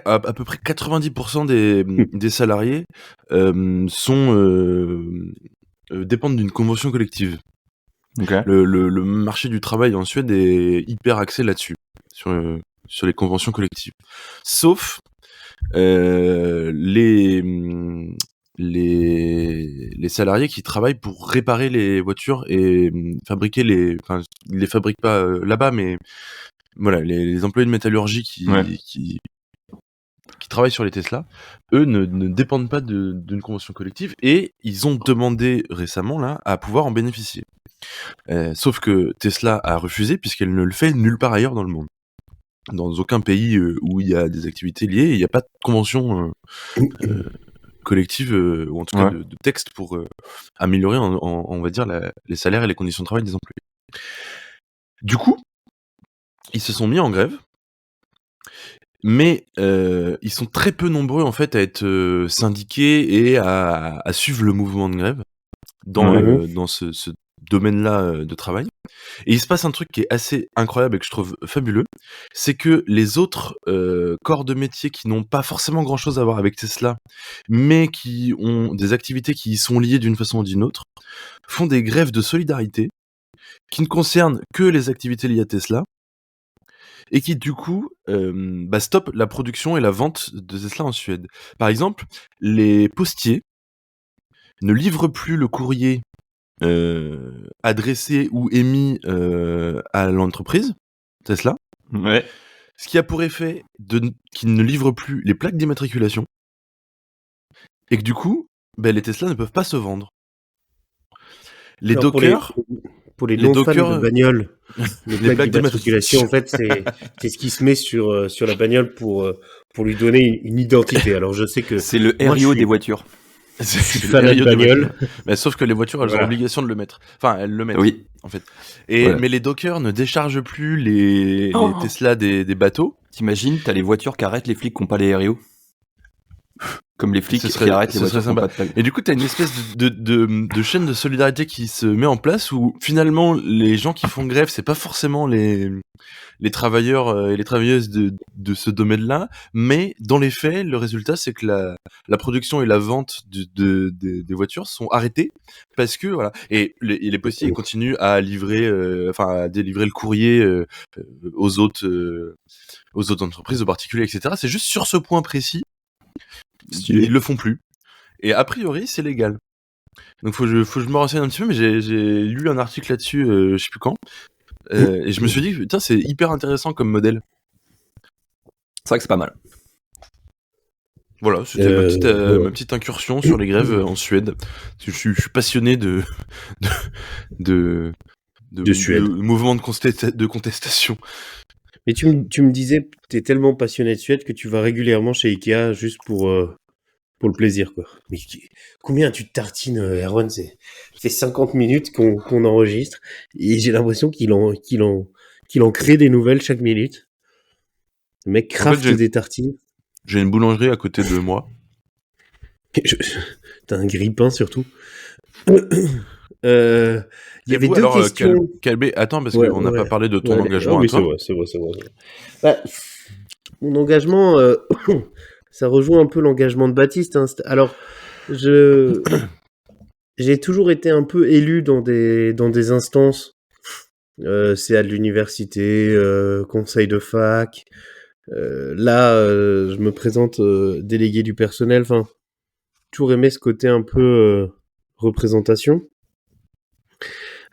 à peu près 90% des salariés dépendent d'une convention collective. Ok. Le marché du travail en Suède est hyper axé là-dessus, sur les conventions collectives. Sauf les salariés qui travaillent pour réparer les voitures et enfin, ils les fabriquent pas là-bas, mais voilà, les employés de métallurgie qui travaillent sur les Tesla, eux ne dépendent pas d'une convention collective et ils ont demandé récemment là à pouvoir en bénéficier. Sauf que Tesla a refusé puisqu'elle ne le fait nulle part ailleurs dans le monde. Dans aucun pays où il y a des activités liées, il n'y a pas de convention collective, ou en tout cas de texte pour améliorer, on va dire, les salaires et les conditions de travail des employés. Du coup, ils se sont mis en grève, mais ils sont très peu nombreux en fait à être syndiqués et à suivre le mouvement de grève dans ce domaine-là de travail. Et il se passe un truc qui est assez incroyable et que je trouve fabuleux, c'est que les autres corps de métier qui n'ont pas forcément grand-chose à voir avec Tesla, mais qui ont des activités qui y sont liées d'une façon ou d'une autre, font des grèves de solidarité qui ne concernent que les activités liées à Tesla, et qui du coup stoppent la production et la vente de Tesla en Suède. Par exemple, les postiers ne livrent plus le courrier adressé ou émis à l'entreprise Tesla, Ouais. ce qui a pour effet qu'ils ne livrent plus les plaques d'immatriculation et que du coup, les Tesla ne peuvent pas se vendre. Les Alors, Dockers, pour les non-fans de bagnoles, les plaques d'immatriculation, en fait, c'est ce qui se met sur la bagnole pour lui donner une identité. Alors je sais que C'est le moi, RIO des voitures. je suis fan de bagnole. Mais sauf que les voitures, elles ont l'obligation de le mettre. Enfin, elles le mettent. Oui. En fait. Mais les Dockers ne déchargent plus les Tesla des bateaux. T'imagines, t'as les voitures qui arrêtent les flics qui n'ont pas les RIO. Comme les flics qui arrêtent les voitures qui n'ont pas de plaque. Et du coup, t'as une espèce de chaîne de solidarité qui se met en place où finalement les gens qui font grève, c'est pas forcément les travailleurs et les travailleuses de ce domaine-là, mais dans les faits, le résultat c'est que la production et la vente des voitures sont arrêtées parce que voilà. Et les postiers ils continuent à livrer, à délivrer le courrier aux autres entreprises, aux particuliers, etc. C'est juste sur ce point précis. Ils le font plus. Et a priori, c'est légal. Donc faut que je me renseigne un petit peu, mais j'ai lu un article là-dessus, je sais plus quand. Et je me suis dit, putain, c'est hyper intéressant comme modèle. C'est vrai que c'est pas mal. Voilà, c'était ma petite incursion sur les grèves en Suède. Je suis passionné de Suède. de mouvements de contestation. Mais tu me disais, t'es tellement passionné de Suède que tu vas régulièrement chez Ikea juste pour le plaisir, quoi. Mais combien tu tartines, Erwan? Ça fait 50 minutes qu'on enregistre et j'ai l'impression qu'il en crée des nouvelles chaque minute. Le mec crafte des tartines. J'ai une boulangerie à côté de moi. T'as un grille-pain surtout. Il y avait deux questions. Calbé, attends, parce qu'on n'a pas parlé de ton engagement à toi. C'est vrai. Mon engagement, ça rejoint un peu l'engagement de Baptiste. Hein. Alors, j'ai toujours été un peu élu dans des instances. C'est à l'université, conseil de fac. Là, je me présente délégué du personnel. Enfin, toujours aimé ce côté un peu représentation.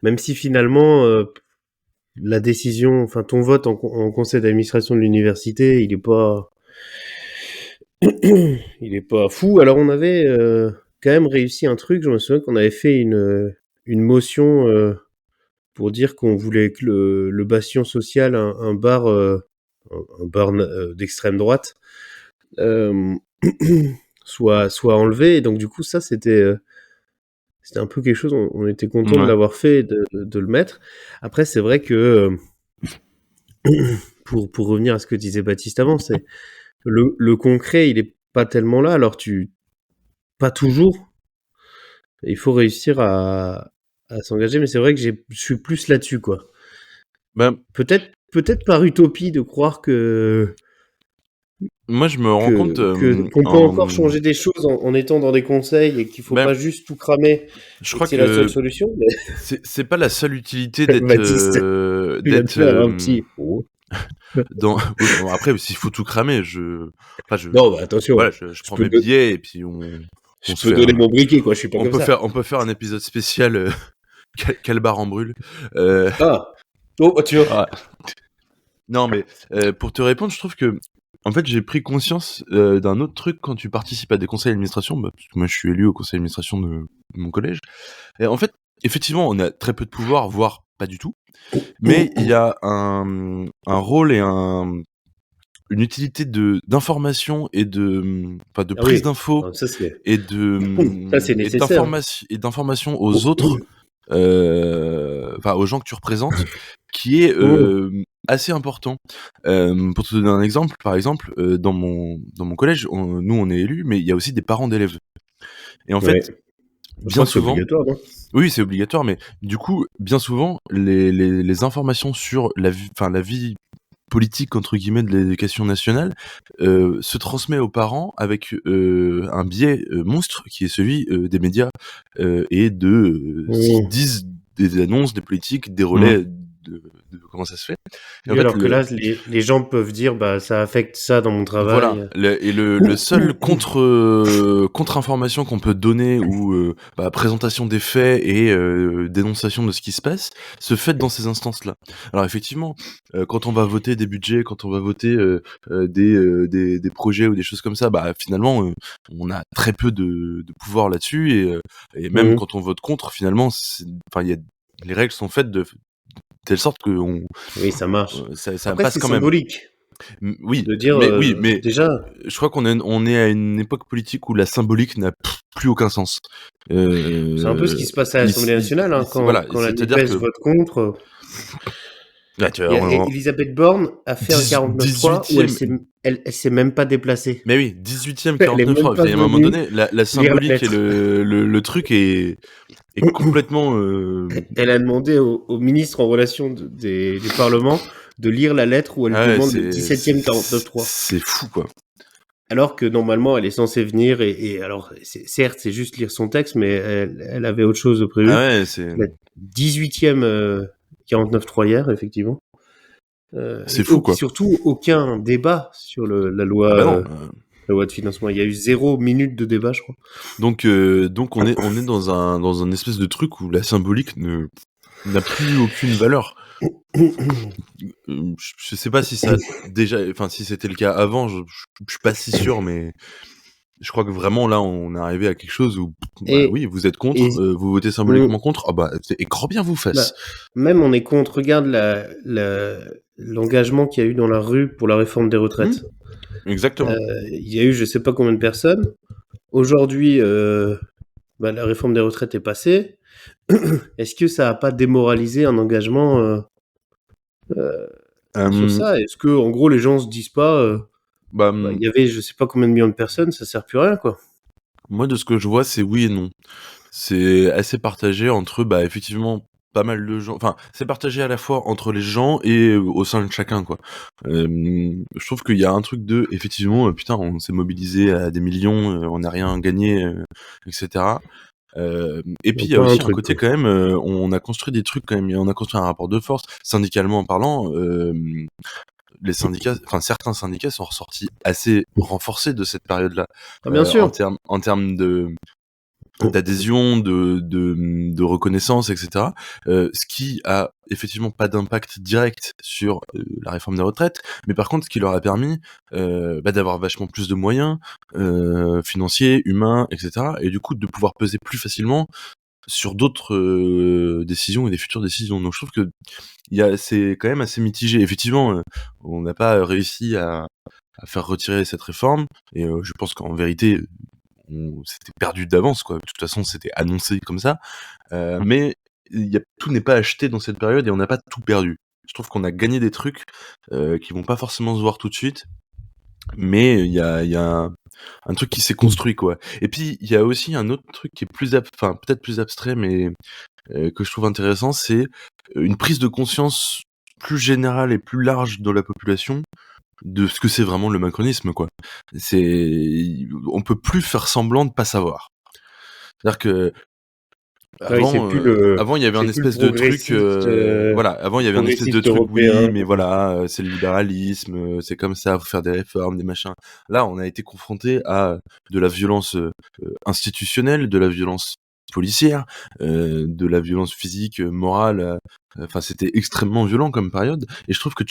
Même si finalement, la décision, enfin ton vote en conseil d'administration de l'université, il est pas fou. Alors on avait quand même réussi un truc. Je me souviens qu'on avait fait une motion pour dire qu'on voulait que le bastion social, un bar, d'extrême droite, soit enlevé. Et donc du coup ça c'était un peu quelque chose. On était content de l'avoir fait, et de le mettre. Après c'est vrai que pour revenir à ce que disait Baptiste avant, c'est le concret, il est pas tellement là. Alors pas toujours. Il faut réussir à s'engager, mais c'est vrai que je suis plus là-dessus, quoi. Ben, peut-être par utopie de croire que moi, je me rends compte qu'on peut encore changer des choses en étant dans des conseils et qu'il faut pas juste tout cramer. Je crois que c'est la seule solution. Mais... c'est pas la seule utilité d'être un petit. Bon, après, s'il faut tout cramer, non, bah, attention. Voilà, je prends mes billets et puis je peux donner mon briquet, quoi. Je suis pas comme ça. On peut faire un épisode spécial Calbar en brûle. Oh, tu vois. Non, mais pour te répondre, je trouve que en fait, j'ai pris conscience d'un autre truc quand tu participes à des conseils d'administration. Parce que moi, je suis élu au conseil d'administration de mon collège. Et en fait, effectivement, on a très peu de pouvoir, voire pas du tout. Mais il y a un rôle et une utilité d'information et de prise d'infos et d'information aux autres, aux gens que tu représentes, qui est assez important. Pour te donner un exemple, par exemple, dans mon collège, nous on est élus, mais il y a aussi des parents d'élèves. Et en fait, bien souvent, c'est obligatoire, non ? Oui, c'est obligatoire, mais du coup, bien souvent, les informations sur la vie politique entre guillemets de l'éducation nationale se transmet aux parents avec un biais monstre qui est celui des médias et s'ils disent des annonces, des politiques, des relais de comment ça se fait. Et alors que là, les gens peuvent dire bah ça affecte ça dans mon travail. Voilà. Le seul contre-information qu'on peut donner ou présentation des faits et dénonciation de ce qui se passe se fait dans ces instances-là. Alors effectivement, quand on va voter des budgets, quand on va voter des projets ou des choses comme ça, bah finalement on a très peu de pouvoir là-dessus et même quand on vote contre, finalement, les règles sont faites de telle sorte que oui, ça marche. Ça après, passe c'est quand même. Symbolique. Oui, de dire, mais déjà, je crois qu'on est à une époque politique où la symbolique n'a plus aucun sens. C'est un peu ce qui se passe à l'Assemblée nationale, hein, quand la NUPES vote contre. Elisabeth Borne a fait un 49.3 où elle s'est même pas déplacée. Mais oui, 18e 49.3. À un moment donné, la symbolique et le truc est complètement... Elle a demandé au ministre en relation du Parlement de lire la lettre où elle demande le 17e 49.3. C'est fou, quoi. Alors que normalement, elle est censée venir et alors, certes, c'est juste lire son texte, mais elle avait autre chose de prévu. Ah ouais, c'est... La 18e 49.3 hier, effectivement. C'est fou, quoi. Surtout, aucun débat sur la loi... la loi de financement. Il y a eu 0 minute de débat, je crois. Donc on est dans un espèce de truc où la symbolique n'a plus aucune valeur. Je sais pas si ça si c'était le cas avant, je suis pas si sûr, mais je crois que vraiment là on est arrivé à quelque chose où oui, vous êtes contre, vous votez symboliquement contre, et grand bien vous fasse. Même on est contre. Regarde l'engagement qu'il y a eu dans la rue pour la réforme des retraites. Exactement. Il y a eu je sais pas combien de personnes. Aujourd'hui, la réforme des retraites est passée. Est-ce que ça a pas démoralisé un engagement sur ça ? Est-ce que en gros les gens se disent pas il y avait je sais pas combien de millions de personnes, ça sert plus à rien, quoi. Moi de ce que je vois, c'est oui et non. C'est assez partagé entre effectivement pas mal de gens, enfin c'est partagé à la fois entre les gens et au sein de chacun, quoi. Je trouve qu'il y a un truc de effectivement putain, on s'est mobilisé à des millions, on n'a rien gagné, etc. Et puis il y a aussi un côté quand même, on a construit des trucs quand même, on a construit un rapport de force syndicalement en parlant. Les syndicats, certains syndicats sont ressortis assez renforcés de cette période-là. Bien sûr. En termes de d'adhésion, de reconnaissance, etc. Ce qui a effectivement pas d'impact direct sur la réforme des retraites, mais par contre, ce qui leur a permis d'avoir vachement plus de moyens financiers, humains, etc. Et du coup, de pouvoir peser plus facilement sur d'autres décisions et des futures décisions. Donc je trouve que c'est quand même assez mitigé. Effectivement, on n'a pas réussi à faire retirer cette réforme, et je pense qu'en vérité, c'était perdu d'avance, quoi. De toute façon, c'était annoncé comme ça. Mais tout n'est pas acheté dans cette période et on n'a pas tout perdu. Je trouve qu'on a gagné des trucs qui vont pas forcément se voir tout de suite, mais il y a un truc qui s'est construit, quoi. Et puis il y a aussi un autre truc qui est peut-être plus abstrait, mais que je trouve intéressant, c'est une prise de conscience plus générale et plus large dans la population de ce que c'est vraiment le macronisme, quoi. On peut plus faire semblant de pas savoir. C'est-à-dire que avant, il y avait un espèce de truc, voilà. Avant, il y avait un espèce de truc, oui, mais voilà, c'est le libéralisme, c'est comme ça, faut faire des réformes, des machins. Là, on a été confronté à de la violence institutionnelle, de la violence policière, de la violence physique, morale. Enfin, c'était extrêmement violent comme période. Et je trouve que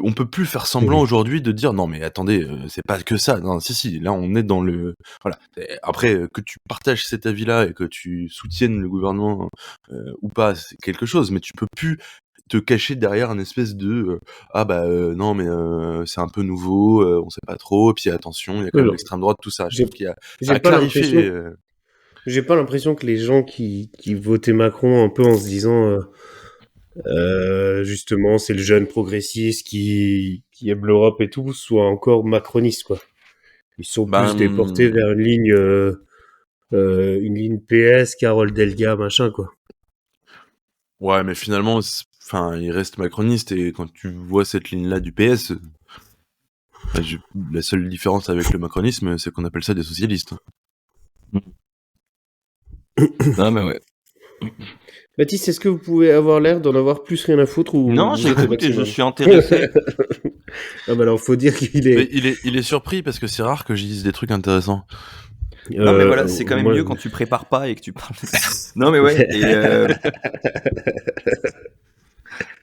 on peut plus faire semblant aujourd'hui de dire non mais attendez, c'est pas que ça. Non, si, là on est dans le voilà. Après que tu partages cet avis-là et que tu soutiennes le gouvernement ou pas, c'est quelque chose, mais tu peux plus te cacher derrière un espèce de non mais c'est un peu nouveau, on sait pas trop, puis attention, il y a quand même l'extrême droite, tout ça. Je trouve qu'il y a à clarifier. J'ai pas l'impression que les gens qui votaient Macron un peu en se disant justement c'est le jeune progressiste qui aime l'Europe et tout, soit encore macroniste, quoi. Ils sont plus déportés vers une ligne PS, Carole Delga, machin, quoi. Ouais, mais finalement, il reste macroniste, et quand tu vois cette ligne-là du PS, la seule différence avec le macronisme, c'est qu'on appelle ça des socialistes. Non, mais ouais. Baptiste, est-ce que vous pouvez avoir l'air d'en avoir plus rien à foutre ou non, j'écoute et je suis intéressé. Ah bah alors faut dire qu'il est... Il est surpris parce que c'est rare que je dise des trucs intéressants. Non mais voilà, c'est quand même mieux quand tu prépares pas et que tu parles. Non mais ouais.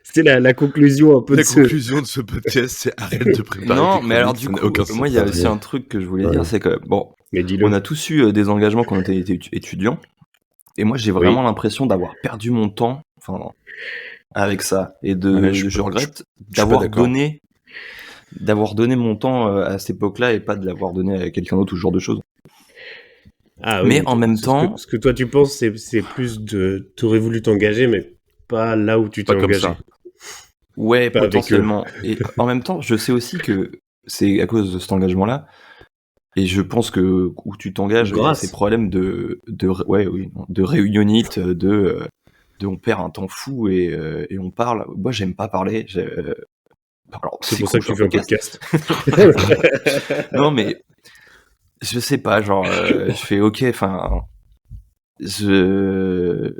C'est la conclusion un peu conclusion de ce podcast, c'est arrête de préparer. Non mais alors du coup, moi il y a aussi un truc que je voulais dire, c'est que bon, on a tous eu des engagements quand on était étudiants. Et moi, j'ai vraiment l'impression d'avoir perdu mon temps, avec ça, et je regrette d'avoir donné mon temps à cette époque-là et pas de l'avoir donné à quelqu'un d'autre ou ce genre de choses. Ah, oui, mais en même temps, ce que toi tu penses, c'est plus t'aurais voulu t'engager, mais pas là où tu t'es engagé. Comme ça. Ouais, pas potentiellement. Et en même temps, je sais aussi que c'est à cause de cet engagement-là. Et je pense que où tu t'engages, il y a ces problèmes de réunionnite, de on perd un temps fou et on parle. Moi, j'aime pas parler. Alors, c'est pour ça que tu fais un podcast. Non, mais je sais pas, genre, je fais ok, enfin, je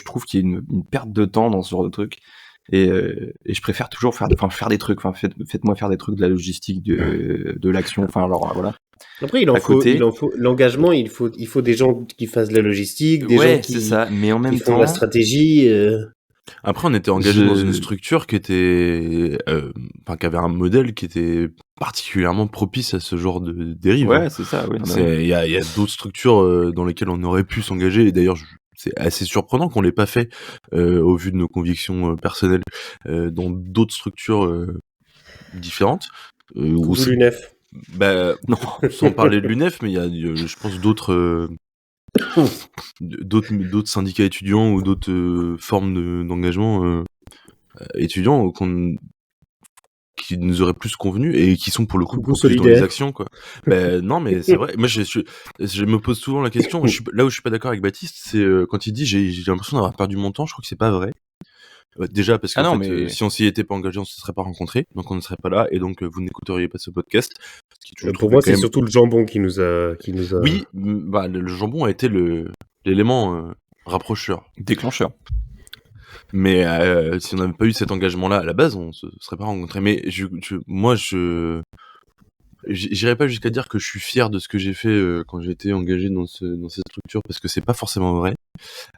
trouve qu'il y a une perte de temps dans ce genre de truc. Et je préfère toujours faire des trucs, faites-moi faire des trucs de la logistique, de l'action, alors voilà. Après il en faut l'engagement, il faut des gens qui fassent de la logistique, des gens qui, c'est ça, mais en même temps, font la stratégie. Après on était engagé dans une structure qui était qui avait un modèle qui était particulièrement propice à ce genre de dérive. Ouais, c'est ça, oui. Il y a d'autres structures dans lesquelles on aurait pu s'engager, et d'ailleurs c'est assez surprenant qu'on l'ait pas fait au vu de nos convictions personnelles dans d'autres structures différentes. Ou l'UNEF. Non, sans parler de l'UNEF, mais il y a, je pense, d'autres syndicats étudiants ou d'autres formes d'engagement étudiants qui nous auraient plus convenu et qui sont pour le coup plus dans les actions, quoi. Non, mais c'est vrai. Moi, je me pose souvent la question. Là où je suis pas d'accord avec Baptiste, c'est quand il dit j'ai l'impression d'avoir perdu mon temps. Je crois que c'est pas vrai. Déjà parce que si on s'y était pas engagé, on se serait pas rencontrés, donc on ne serait pas là, et donc vous n'écouteriez pas ce podcast. Pour moi, c'est surtout le jambon qui nous a. Oui, le jambon a été l'élément rapprocheur, déclencheur. Mais si on n'avait pas eu cet engagement-là à la base, on se serait pas rencontrés. Mais j'irai pas jusqu'à dire que je suis fier de ce que j'ai fait quand j'étais engagé dans cette structure, parce que c'est pas forcément vrai.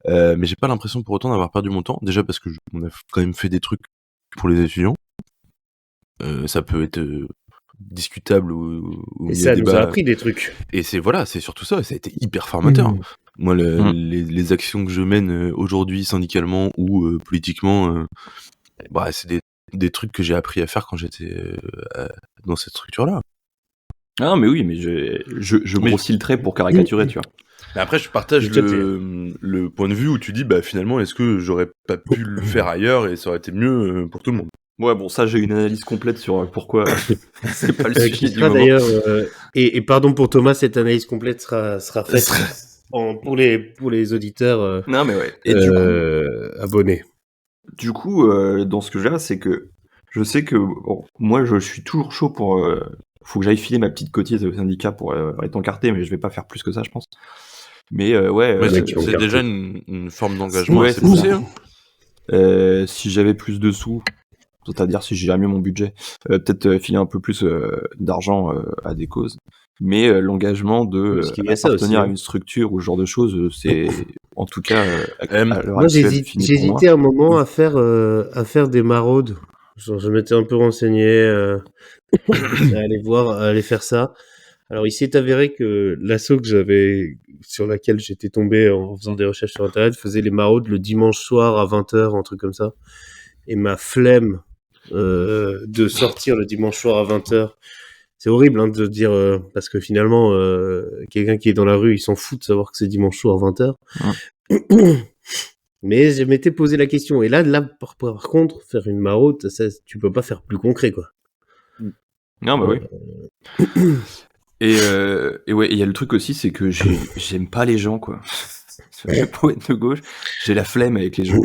Mais j'ai pas l'impression pour autant d'avoir perdu mon temps. Déjà parce que on a quand même fait des trucs pour les étudiants. Ça peut être discutable ou Et il y a ça nous a débat. appris des trucs. Et c'est surtout ça. Ça a été hyper formateur. Moi, les actions que je mène aujourd'hui syndicalement ou politiquement, c'est des trucs que j'ai appris à faire quand j'étais dans cette structure-là. Ah non, mais oui, mais je grossis le trait pour caricaturer, tu vois. Mais après, je partage le point de vue où tu dis, finalement, est-ce que j'aurais pas pu le faire ailleurs et ça aurait été mieux pour tout le monde. Ouais, bon, ça, j'ai une analyse complète sur pourquoi c'est pas le sujet du moment. D'ailleurs, et pardon pour Thomas, cette analyse complète sera faite pour les auditeurs non, mais ouais. Et du coup, abonnés. Du coup, dans ce que j'ai là, c'est que je sais que moi, je suis toujours chaud pour... faut que j'aille filer ma petite cotise au syndicat pour être encarté, mais je vais pas faire plus que ça, je pense. Mais c'est déjà une forme d'engagement assez poussée. Hein. Si j'avais plus de sous, c'est-à-dire si j'ai mieux mon budget, peut-être filer un peu plus d'argent à des causes. Mais l'engagement de appartenir à une structure ou ce genre de choses, c'est en tout cas à l'heure moi actuelle, j'hésitais un moment à faire des maraudes. Je m'étais un peu renseigné à aller faire ça. Alors il s'est avéré que l'asso sur laquelle j'étais tombé en faisant des recherches sur internet faisait les maraudes le dimanche soir à 20h, un truc comme ça. Et ma flemme de sortir le dimanche soir à 20h, c'est horrible de dire parce que finalement quelqu'un qui est dans la rue il s'en fout de savoir que c'est dimanche soir à 20h. Mais je m'étais posé la question et là par contre faire une maraude, ça, tu peux pas faire plus concret quoi. Non bah oui. Et ouais, il y a le truc aussi, c'est que j'aime pas les gens quoi. Le poète de gauche, j'ai la flemme avec les gens.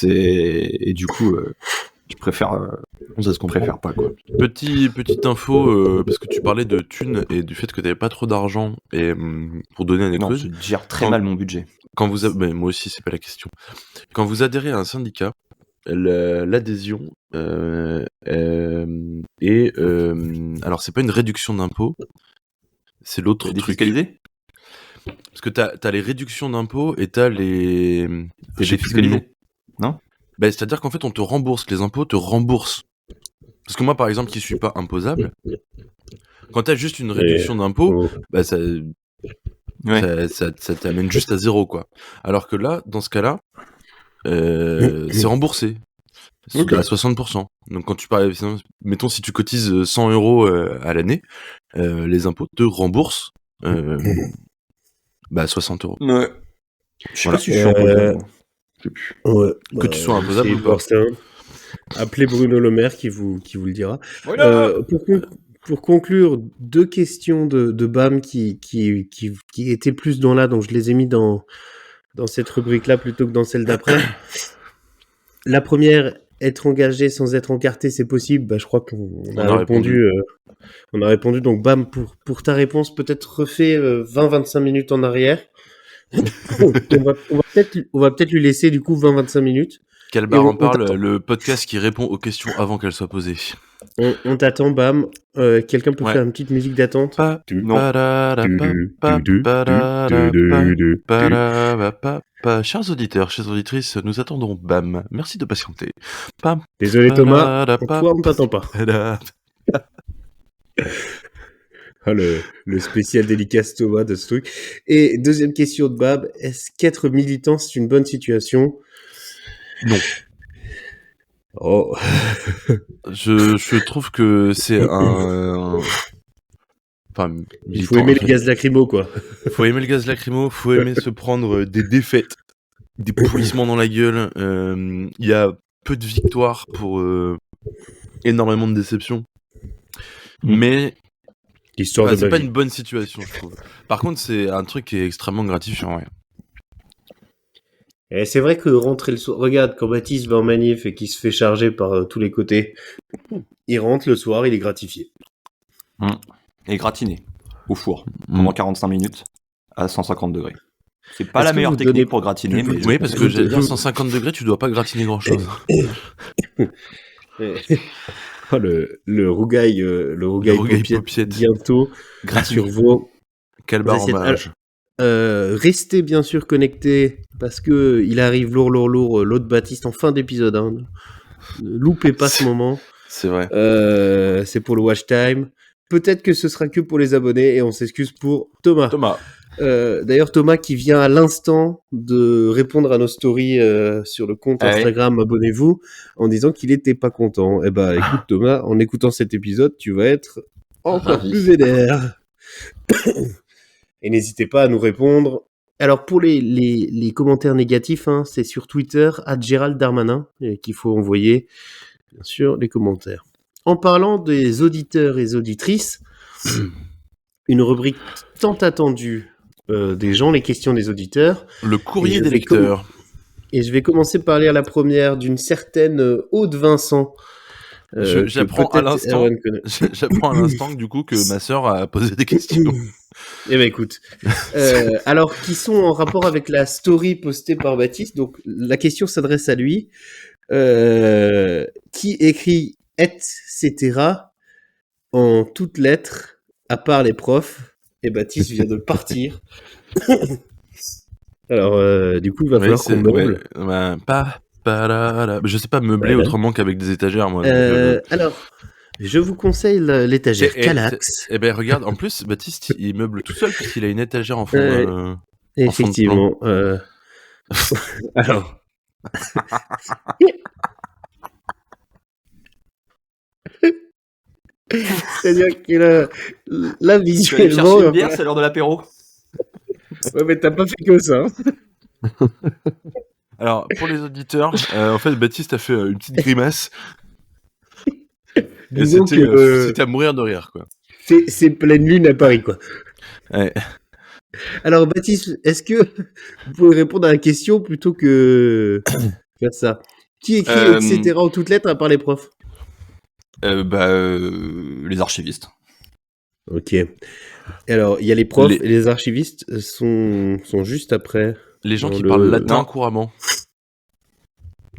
Et du coup je préfère c'est ce qu'on préfère pas quoi. Petite info parce que tu parlais de thunes et du fait que t'avais pas trop d'argent et pour donner un exemple, je gère très mal mon budget. Quand vous moi aussi c'est pas la question. Quand vous adhérez à un syndicat, l'adhésion est alors c'est pas une réduction d'impôt, c'est l'autre truc. Défiscalisé ? Parce que t'as les réductions d'impôts et t'as les défiscalisé. Non ? C'est-à-dire qu'en fait, on te rembourse, les impôts te remboursent. Parce que moi, par exemple, qui suis pas imposable, quand t'as juste une réduction d'impôts, ça t'amène juste à 0, quoi. Alors que là, dans ce cas-là, c'est remboursé. C'est à 60%. Donc quand tu parles, mettons si tu cotises 100 € à l'année, les impôts te remboursent 60 €. Ouais. Je sais pas si je suis imposable. Ouais, que tu sois imposable ou pas. Appelez Bruno Le Maire qui vous le dira. Pour conclure, 2 questions de BAM qui étaient plus donc je les ai mis dans cette rubrique-là plutôt que dans celle d'après. La première, être engagé sans être encarté, c'est possible. Je crois qu'on a répondu. On a répondu. Donc BAM, pour ta réponse, peut-être refait 20-25 minutes en arrière. on va peut-être lui laisser du coup 20-25 minutes. Calbar en parle, le podcast qui répond aux questions avant qu'elles soient posées. On t'attend, Bam. Quelqu'un peut faire une petite musique d'attente? Chers auditeurs, chères auditrices, nous attendons Bam. Merci de patienter. Désolé Thomas, toi on t'attend pas. Le spécial délicace Thomas de ce truc. Et deuxième question de Bab, est-ce qu'être militant c'est une bonne situation? Non. Oh. je trouve que c'est un... Enfin, il faut aimer les gaz lacrymo quoi. Faut aimer le gaz lacrymo, faut aimer se prendre des défaites, des pourrissements dans la gueule. Il y a peu de victoires pour énormément de déceptions. Mais c'est pas une bonne situation, je trouve. Par contre, c'est un truc qui est extrêmement gratifiant. Ouais. Et c'est vrai que rentrer le soir... Regarde, quand Baptiste va en manif et qu'il se fait charger par tous les côtés, il rentre le soir, il est gratifié. Et gratiné au four pendant 45 minutes à 150 degrés. C'est pas la meilleure technique pour gratiner. Mais oui, parce que j'allais dire 150 degrés, tu dois pas gratiner grand-chose. Oh, le rougail paupiette paupiette. bientôt Gratuit. sur vos Calbar en assiettes. mage. Restez bien sûr connectés parce que il arrive lourd, l'autre Baptiste en fin d'épisode. Hein. Ne loupez pas ce moment. C'est vrai. C'est pour le watch time. Peut-être que ce sera que pour les abonnés et on s'excuse pour Thomas. D'ailleurs, Thomas qui vient à l'instant de répondre à nos stories sur le compte Instagram, abonnez-vous, en disant qu'il était pas content. Eh ben, écoute Thomas, en écoutant cet épisode, tu vas être encore plus vénère. Et n'hésitez pas à nous répondre. Alors pour les commentaires négatifs, hein, c'est sur Twitter @Gérald Darmanin qu'il faut envoyer, bien sûr, les commentaires. En parlant des auditeurs et auditrices, une rubrique tant attendue des gens, les questions des auditeurs. Le courrier des lecteurs. Et je vais commencer par lire la première d'une certaine Aude Vincent. J'apprends à l'instant que du coup que ma sœur a posé des questions. Eh ben écoute, alors qui sont en rapport avec la story postée par Baptiste. Donc la question s'adresse à lui, qui écrit etc. en toutes lettres, à part les profs. Et Baptiste vient de partir. Alors du coup il va falloir qu'on meuble. Je sais pas meubler autrement qu'avec des étagères, moi. Alors, je vous conseille l'étagère Calax. Eh ben regarde, en plus, Baptiste, il meuble tout seul puisqu'il a une étagère en fond. Effectivement. Alors. C'est-à-dire qu'il a là visuellement. Chercher une bière, c'est l'heure de l'apéro. Ouais, mais t'as pas fait que ça. Hein. Alors, pour les auditeurs, en fait, Baptiste a fait une petite grimace. Et c'était à mourir de rire, quoi. C'est pleine lune à Paris, quoi. Ouais. Alors, Baptiste, est-ce que vous pouvez répondre à la question plutôt que faire ça? Qui écrit etc. en toutes lettres à part les profs? Les archivistes. Ok. Alors, il y a les profs et les archivistes sont juste après. Les gens qui parlent latin couramment.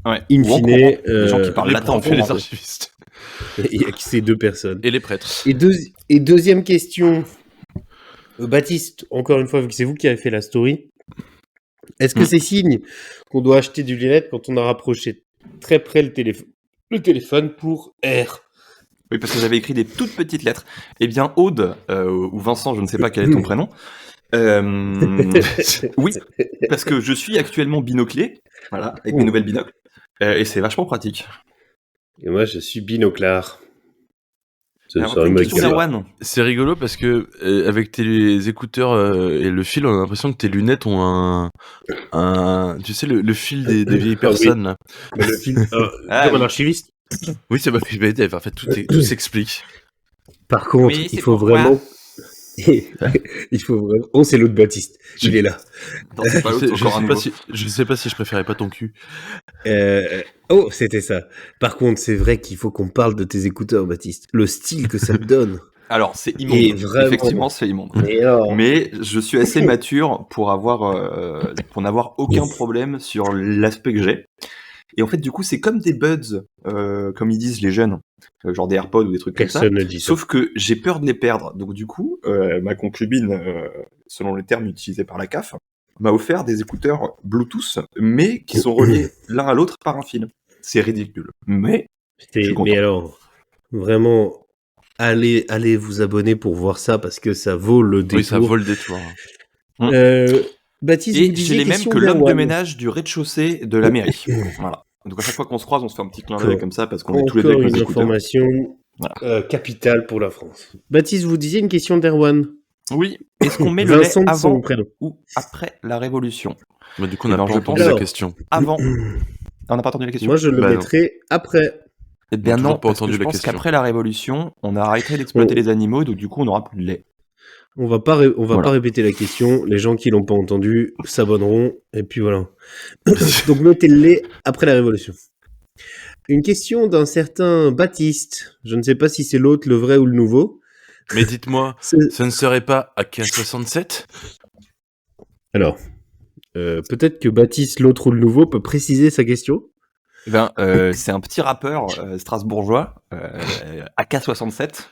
Ouais. In fine, les gens qui parlent latin couramment. Les archivistes. Il y a que ces deux personnes. Et les prêtres. Et deuxième question. Baptiste, encore une fois, vu que c'est vous qui avez fait la story, est-ce que c'est signe qu'on doit acheter du lunette quand on a rapproché très près le téléphone pour R? Oui, parce que j'avais écrit des toutes petites lettres. Eh bien, Aude, ou Vincent, je ne sais pas quel est ton prénom. Oui, parce que je suis actuellement binoclé, voilà, avec mes nouvelles binocles, et c'est vachement pratique. Et moi, je suis binoclard. C'est rigolo parce que avec tes écouteurs et le fil, on a l'impression que tes lunettes ont un tu sais, le fil des vieilles personnes, là. Le fil, comme un archiviste. Oui, c'est pas en fait, tout s'explique. Par contre, oui, il faut vraiment... Oh, c'est l'autre Baptiste. Il est là. Non, c'est pas l'autre, je sais pas si je préférais pas ton cul. Oh, c'était ça. Par contre, c'est vrai qu'il faut qu'on parle de tes écouteurs, Baptiste. Le style que ça te donne. Alors, c'est immonde. Effectivement, c'est immonde. Mais je suis assez mature pour n'avoir aucun problème sur l'aspect que j'ai. Et en fait, du coup, c'est comme des buds, comme ils disent les jeunes, genre des AirPods ou des trucs comme ça. Sauf que j'ai peur de les perdre. Donc du coup, ma concubine, selon les termes utilisés par la CAF, m'a offert des écouteurs Bluetooth, mais qui sont reliés l'un à l'autre par un fil. C'est ridicule. Mais alors, vraiment, allez vous abonner pour voir ça, parce que ça vaut le détour. Oui, ça vaut le détour. Baptiste, et j'ai les mêmes que l'homme de ménage du rez-de-chaussée de la mairie. Voilà. Donc à chaque fois qu'on se croise, on se fait un petit clin d'œil comme ça, parce qu'on est tous les deux avec nos écouteurs. Information capitale pour la France. Baptiste, vous disiez une question d'Erwan. Oui. Est-ce qu'on met le lait avant ou après la Révolution? Bah, du coup, on n'a pas entendu la question. Avant. On n'a pas entendu la question. Moi, je le mettrais après. Eh bien non, parce que je pense qu'après la Révolution, on a arrêté d'exploiter les animaux, donc du coup, on n'aura plus de lait. On va pas répéter la question. Les gens qui l'ont pas entendu s'abonneront, et puis voilà. Donc mettez le lait après la Révolution. Une question d'un certain Baptiste. Je ne sais pas si c'est l'autre, le vrai ou le nouveau. Mais dites-moi, ça ne serait pas à 1567 ? Alors, peut-être que Baptiste, l'autre ou le nouveau, peut préciser sa question. C'est un petit rappeur strasbourgeois, AK67.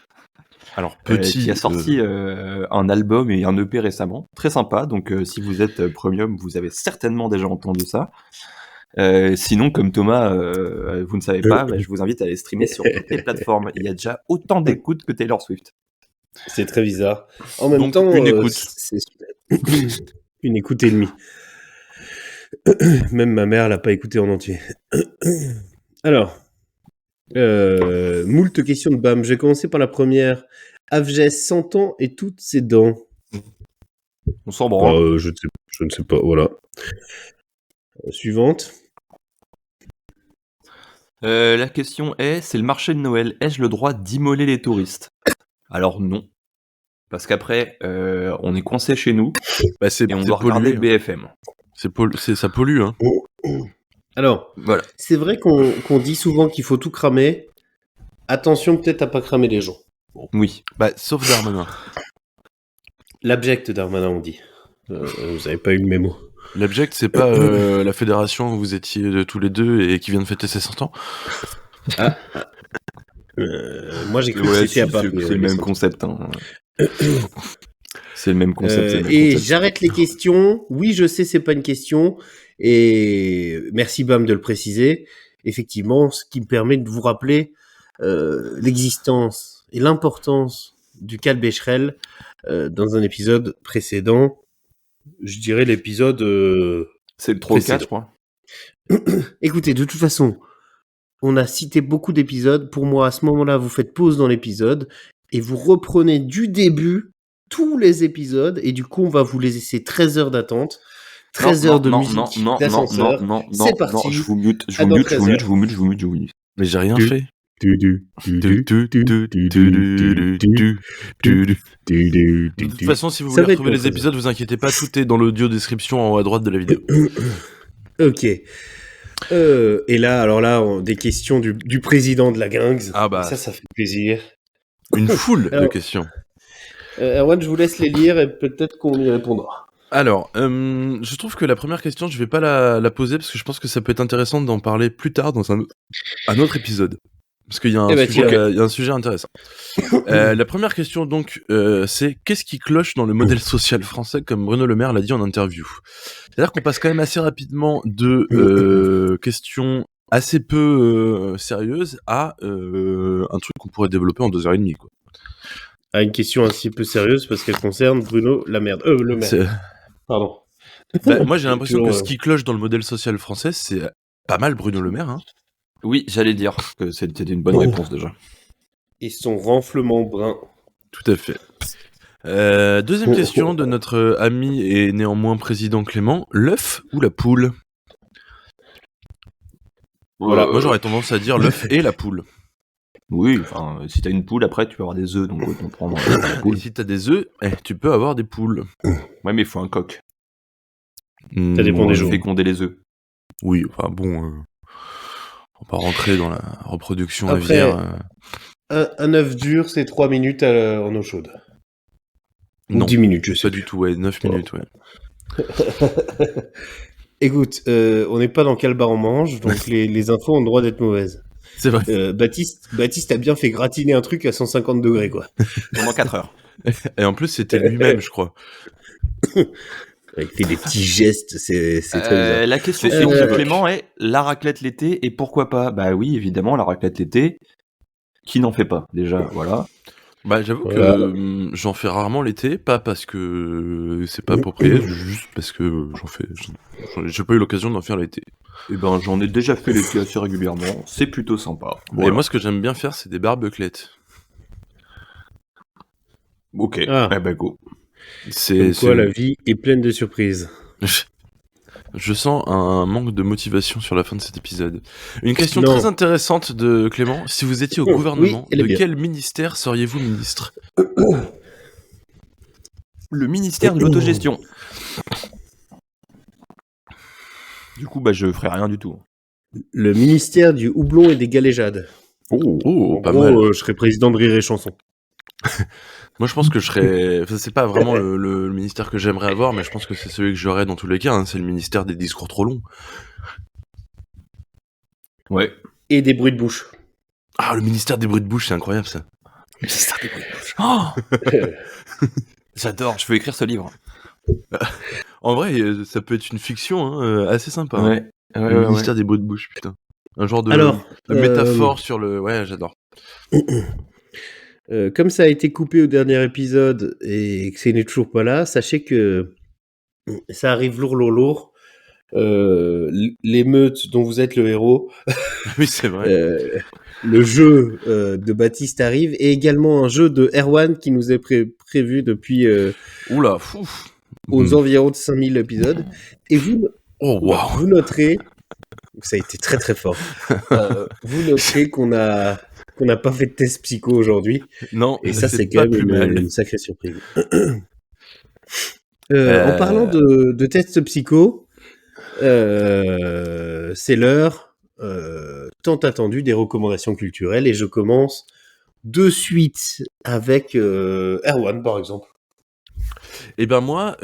Alors, Qui a sorti un album et un EP récemment, très sympa. Donc, si vous êtes premium, vous avez certainement déjà entendu ça. Sinon, comme Thomas, vous ne savez pas, je vous invite à aller streamer sur toutes les plateformes. Il y a déjà autant d'écoutes que Taylor Swift. C'est très bizarre. En même Donc, temps, une écoute. c'est une écoute et demie. Même ma mère l'a pas écouté en entier. Alors, moult questions de Bam. Je vais commencer par la première. Avges 100 ans et toutes ses dents. On s'en branle. Je ne sais pas, voilà. Suivante. La question est, c'est le marché de Noël. Ai-je le droit d'immoler les touristes? Alors non. Parce qu'après, on est coincé chez nous et on doit regarder BFM. Ça pollue, hein. Alors, voilà. C'est vrai qu'on dit souvent qu'il faut tout cramer. Attention peut-être à pas cramer les gens. Oui. Sauf Darmanin. L'abject Darmanin, on dit. Vous avez pas eu le mémo. L'abject, c'est pas la fédération où vous étiez tous les deux et qui vient de fêter ses 100 ans? Moi, j'ai cru que c'était à Paris. C'est le même concept. Hein. C'est le même concept. J'arrête les questions. Oui, je sais, c'est pas une question. Et merci Bam de le préciser. Effectivement, ce qui me permet de vous rappeler l'existence et l'importance du Calbecherel dans un épisode précédent. Je dirais l'épisode... c'est le 3 ou 4, je crois. Écoutez, de toute façon, on a cité beaucoup d'épisodes. Pour moi, à ce moment-là, vous faites pause dans l'épisode et vous reprenez du début tous les épisodes. Et du coup, on va vous laisser 13 heures d'attente. 13 heures de musique d'ascenseur. C'est parti. Je vous mute. Mais j'ai rien fait. De toute façon, si vous voulez retrouver les épisodes, vous inquiétez pas, tout est dans l'audio description en haut à droite de la vidéo. Ok. Et là, alors là, des questions du président de la Gringues. Ah bah. Ça fait plaisir. Une foule de questions. Erwan, je vous laisse les lire et peut-être qu'on y répondra. Alors, je trouve que la première question, je vais pas la poser parce que je pense que ça peut être intéressant d'en parler plus tard dans un autre épisode. Parce qu'il y a un sujet intéressant. La première question, donc, c'est qu'est-ce qui cloche dans le modèle social français, comme Bruno Le Maire l'a dit en interview? C'est-à-dire qu'on passe quand même assez rapidement de questions assez peu sérieuses à un truc qu'on pourrait développer en 2h30, quoi. À une question assez peu sérieuse parce qu'elle concerne Bruno Le Maire. Pardon. Moi, j'ai l'impression que ce qui cloche dans le modèle social français, c'est pas mal Bruno Le Maire, hein. Oui, j'allais dire que c'était une bonne réponse déjà. Et son renflement brun. Tout à fait. Deuxième question de notre ami et néanmoins président Clément. L'œuf ou la poule? Voilà, moi j'aurais tendance à dire l'œuf et la poule. Oui, enfin, si t'as une poule, après tu peux avoir des œufs, donc autant prendre la poule. Et si t'as des œufs, tu peux avoir des poules. Ouais, mais il faut un coq. Ça dépend des jours. Féconder les œufs. Oui, enfin bon... On va pas rentrer dans la reproduction après, aviaire. Un œuf dur, c'est 3 minutes en eau chaude. Non, 10 minutes, je sais. Pas du tout, 9 minutes, ouais. Écoute, on n'est pas dans quel bar on mange, donc les infos ont le droit d'être mauvaises. C'est vrai. Baptiste a bien fait gratiner un truc à 150 degrés, quoi. Pendant 4 heures. Et en plus, c'était lui-même, je crois. Il fait des petits gestes, c'est très bizarre. La question de Clément est la raclette l'été et pourquoi pas? Bah oui, évidemment, la raclette l'été. Qui n'en fait pas déjà? Voilà. Bah j'avoue que j'en fais rarement l'été, pas parce que c'est pas approprié, juste parce que j'ai pas eu l'occasion d'en faire l'été. Et ben j'en ai déjà fait l'été assez régulièrement, c'est plutôt sympa. Voilà. Et moi ce que j'aime bien faire, c'est des barbeclettes. Ok, bah go. La vie est pleine de surprises. Je sens un manque de motivation sur la fin de cet épisode. Une question très intéressante de Clément. Si vous étiez au gouvernement, de quel ministère seriez-vous ministre? Le ministère de l'autogestion. Du coup, je ferai rien du tout. Le ministère du houblon et des galéjades. Pas mal. Je serais président de Rire et Chanson. Moi, je pense que je serais... Enfin, c'est pas vraiment le ministère que j'aimerais avoir, mais je pense que c'est celui que j'aurais dans tous les cas. Hein. C'est le ministère des discours trop longs. Ouais. et des bruits de bouche. Ah, le ministère des bruits de bouche, c'est incroyable ça. Le ministère des bruits de bouche. Oh J'adore, je veux écrire ce livre. En vrai, ça peut être une fiction assez sympa. Ouais. Le ministère des bruits de bouche, putain. Un genre de Alors, métaphore sur le... Ouais, j'adore. Comme ça a été coupé au dernier épisode et que ce n'est toujours pas là, sachez que ça arrive lourd. L'émeute dont vous êtes le héros, Oui, c'est vrai. le jeu de Baptiste arrive et également un jeu de Erwan qui nous est prévu depuis Oula, fouf. aux environs de 5000 épisodes. Et vous, Oh, waouh. vous noterez, ça a été très très fort, vous noterez qu'on n'a pas fait de test psycho aujourd'hui. Non, Et ça, c'est pas quand même plus mal. une sacrée surprise. En parlant de tests psycho, c'est l'heure tant attendue des recommandations culturelles et je commence de suite avec Erwan, par exemple. Eh ben moi,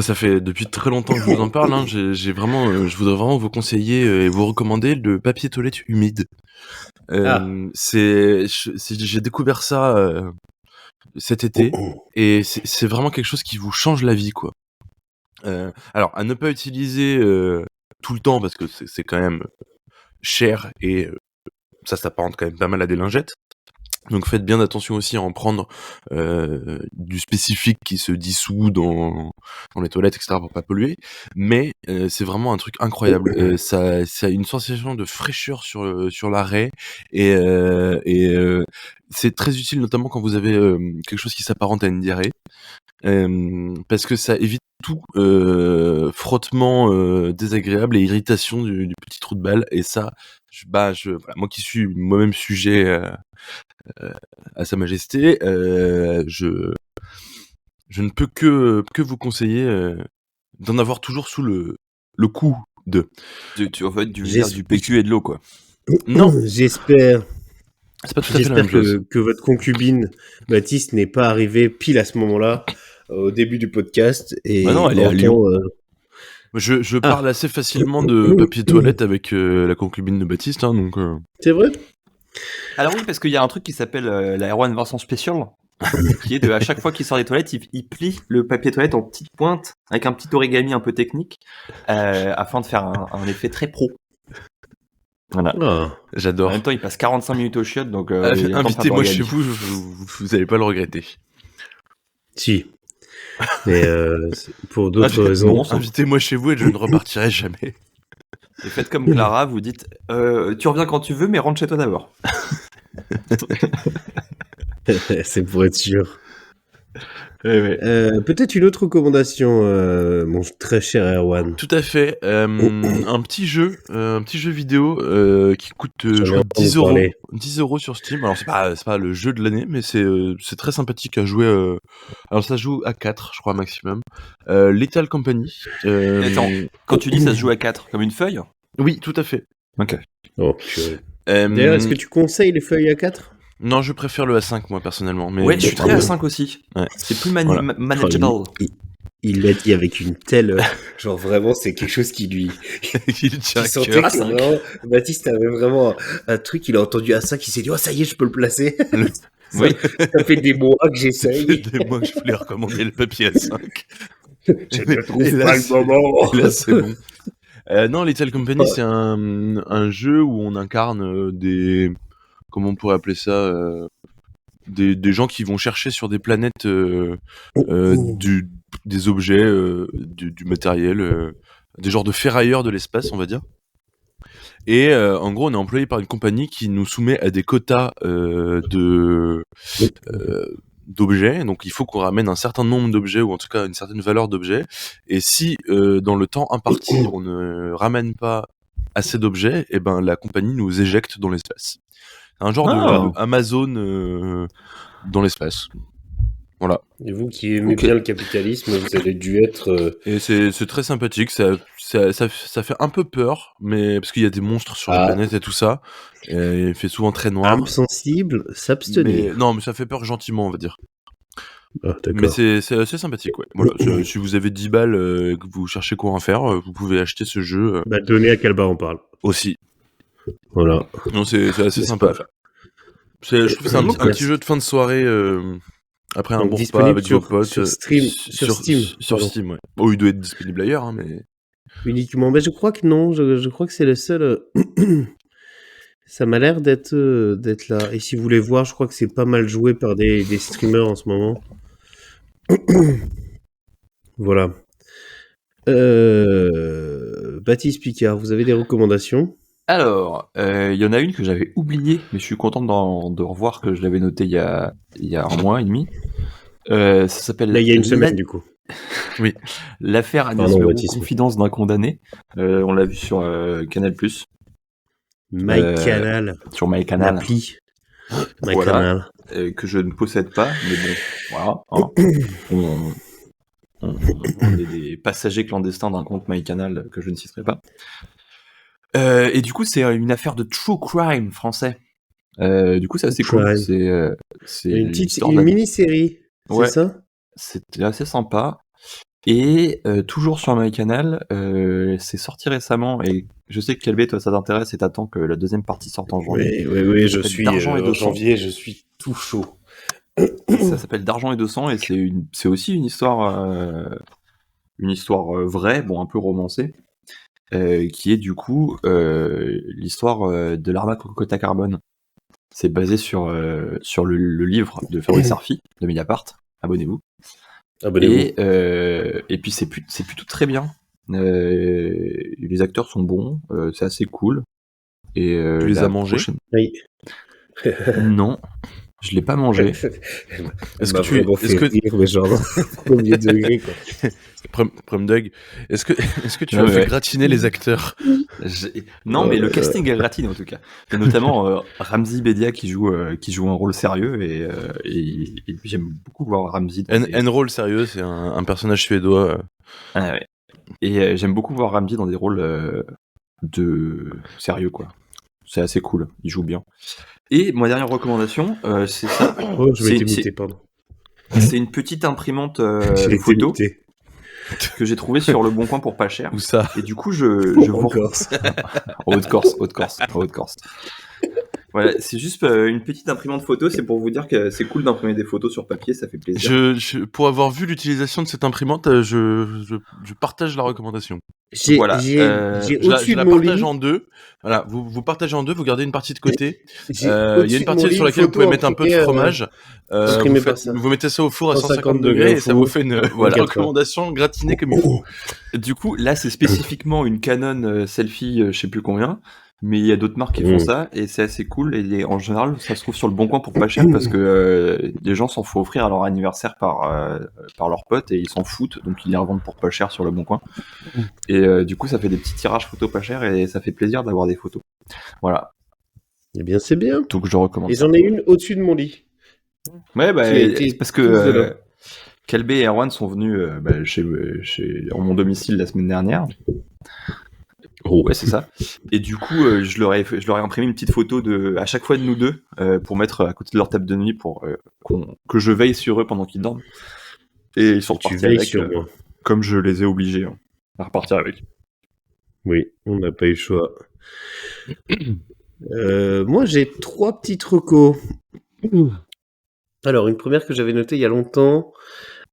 ça fait depuis très longtemps que je vous en parle. Hein, j'ai vraiment, je voudrais vraiment vous conseiller et vous recommander le papier toilette humide. J'ai découvert ça cet été et c'est vraiment quelque chose qui vous change la vie, quoi. Alors à ne pas utiliser tout le temps parce que c'est quand même cher et ça s'apparente quand même pas mal à des lingettes. Donc faites bien attention aussi à en prendre du spécifique qui se dissout dans les toilettes, etc. pour pas polluer. Mais c'est vraiment un truc incroyable. Ça a une sensation de fraîcheur sur l'arrêt et c'est très utile notamment quand vous avez quelque chose qui s'apparente à une diarrhée. Parce que ça évite tout frottement désagréable et irritation du petit trou de balle. Et ça, voilà, moi qui suis moi-même sujet à Sa Majesté, je ne peux que vous conseiller d'en avoir toujours sous le coup de. En fait, tu veux dire du PQ et de l'eau, quoi. Non, J'espère c'est pas tout à fait la même chose. que votre concubine Baptiste n'est pas arrivée pile à ce moment-là au début du podcast et Bah non, elle est à Lyon. Je parle assez facilement de papier toilette avec la concubine de Baptiste, hein, donc. C'est vrai. Alors oui, parce qu'il y a un truc qui s'appelle la Erwan version spéciale, qui est à chaque fois qu'il sort des toilettes, il plie le papier toilette en petites pointes avec un petit origami un peu technique afin de faire un effet très pro. Voilà. En J'adore. même temps, il passe 45 minutes aux chiottes, donc Invitez-moi chez vous, vous allez pas le regretter. Si. Mais pour d'autres raisons. Invitez-moi chez vous et je ne repartirai jamais. Et faites comme Clara, vous dites tu reviens quand tu veux, mais rentre chez toi d'abord. C'est pour être sûr. Ouais. Peut-être une autre recommandation, mon très cher Erwan. Tout à fait. Un petit jeu vidéo qui coûte je crois 10 euros. 10 euros sur Steam. Alors c'est pas le jeu de l'année, mais c'est très sympathique à jouer. Alors ça se joue à 4, je crois maximum. Lethal Company. Attends, quand tu dis ça se joue à 4, comme une feuille ? Oui, tout à fait. Ok. Oh, purée. D'ailleurs, est-ce que tu conseilles les feuilles à 4 ? Non, je préfère le A5 moi personnellement. Mais ouais, je suis très A5 aussi. Ouais. C'est plus manageable. Il l'a dit avec une telle... genre vraiment, c'est quelque chose qui lui... Il tient à sentait cœur. que vraiment, Baptiste avait vraiment un truc, il a entendu A5, il s'est dit « Oh, ça y est, je peux le placer !» Oui. Ça fait des mois que j'essaye. Des mois que je voulais recommander le papier A5. Je ne trouve Et là, pas le moment. Et là, c'est bon. Non, Lethal Company, c'est un jeu où on incarne des... Comment on pourrait appeler ça des gens qui vont chercher sur des planètes des objets, du matériel, des genres de ferrailleurs de l'espace, on va dire. Et en gros, on est employé par une compagnie qui nous soumet à des quotas d'objets. Donc, il faut qu'on ramène un certain nombre d'objets, ou en tout cas une certaine valeur d'objets. Et si, dans le temps imparti, on ne ramène pas assez d'objets, et ben la compagnie nous éjecte dans l'espace. Un genre de Amazon dans l'espace. Voilà. Et vous qui aimez bien le capitalisme, vous avez dû être... Et c'est très sympathique, ça fait un peu peur, mais parce qu'il y a des monstres sur la planète et tout ça, et il fait souvent très noir. Âme sensible, s'abstenir. Non, mais ça fait peur gentiment, on va dire. Ah, mais c'est assez sympathique, ouais. Voilà, si vous avez 10 balles et que vous cherchez quoi en faire, vous pouvez acheter ce jeu. Bah, donnez à quel bar on parle. Aussi. Voilà. Non, c'est assez sympa. Je trouve que c'est un petit jeu de fin de soirée après un Donc, bon repas disponible avec vos potes. sur Steam. Sur Pardon. Steam, ouais. Oh, il doit être disponible ailleurs, hein, mais... Uniquement. Ben, je crois que non. Je crois que c'est le seul. Ça m'a l'air d'être là. Et si vous voulez voir, je crois que c'est pas mal joué par des streamers en ce moment. Voilà. Baptiste Picard, vous avez des recommandations? Alors, il y en a une que j'avais oubliée, mais je suis content de revoir que je l'avais notée il y a un mois et demi. Ça s'appelle... Là, il y a une semaine, du coup. Oui. L'affaire Agnès Pardon, Leroux, Baptiste. confidence d'un condamné. On l'a vu sur Canal+. MyCanal. Sur MyCanal. L'appli. Voilà. MyCanal. Que je ne possède pas, mais bon, voilà. Hein. On est des passagers clandestins d'un compte MyCanal que je ne citerai pas. Et du coup, c'est une affaire de true crime français. Du coup, c'est assez cool. C'est une mini-série, ouais, c'est ça? C'était assez sympa. Et toujours sur MyCanal, c'est sorti récemment, et je sais que Kelbé, toi, ça t'intéresse et t'attends que la deuxième partie sorte en janvier. Oui, je suis d'argent et de en sang. janvier, je suis tout chaud. Ça s'appelle d'argent et de sang, et c'est aussi une histoire vraie, bon, un peu romancée, qui est du coup l'histoire de l'arnaque au quota carbone. C'est basé sur le livre de Fabrice Arfi de Mediapart. Abonnez-vous. Et puis c'est plutôt très bien. Les acteurs sont bons, c'est assez cool. Et tu les as mangés? Oui. Non, je l'ai pas mangé. Est-ce que mais genre premier degré, quoi. Doug, est-ce que tu as fait gratiner les acteurs? Non, mais le casting est gratiné en tout cas. Et notamment Ramzy Bedia qui joue un rôle sérieux, et j'aime beaucoup voir Ramzy. Rôle sérieux, c'est un personnage suédois. Ah ouais. Et j'aime beaucoup voir Ramzy dans des rôles de sérieux, quoi. C'est assez cool, il joue bien. Et ma dernière recommandation, c'est ça. Oh, je m'étais muté, pardon. C'est une petite imprimante photo que j'ai trouvée sur Le Bon Coin pour pas cher. Où ça? Et du coup, je vous... En Haute-Corse. Voilà, c'est juste une petite imprimante photo, c'est pour vous dire que c'est cool d'imprimer des photos sur papier, ça fait plaisir. Pour avoir vu l'utilisation de cette imprimante, je partage la recommandation. J'ai au-dessus de mon lit. Partage en deux. Voilà, vous partagez en deux, vous gardez une partie de côté. Il y a au-dessus une de mon partie lit, sur laquelle vous pouvez mettre un peu de imprimée, fromage. Vous mettez ça au four à 150 degrés et ça vous fait une recommandation gratinée comme il faut. Du coup, là, c'est spécifiquement une Canon selfie, je sais plus combien. Mais il y a d'autres marques qui font ça, et c'est assez cool, et en général, ça se trouve sur Le Bon Coin pour pas cher, parce que les gens s'en font offrir à leur anniversaire par leurs potes, et ils s'en foutent, donc ils les revendent pour pas cher sur Le Bon Coin. Et du coup, ça fait des petits tirages photos pas chers, et ça fait plaisir d'avoir des photos. Voilà. Eh bien, c'est bien. Donc je recommande. Et j'en ai une au-dessus de mon lit. Ouais, c'est parce que Kelbé et Erwan sont venus chez mon domicile la semaine dernière. Oh ouais, c'est ça. Et du coup, je leur ai imprimé une petite photo à chaque fois de nous deux pour mettre à côté de leur table de nuit pour que je veille sur eux pendant qu'ils dorment. Et ils sont repartis avec, comme je les ai obligés à repartir avec. Oui, on n'a pas eu le choix. Moi, j'ai 3 petites recos. Alors, une première que j'avais notée il y a longtemps,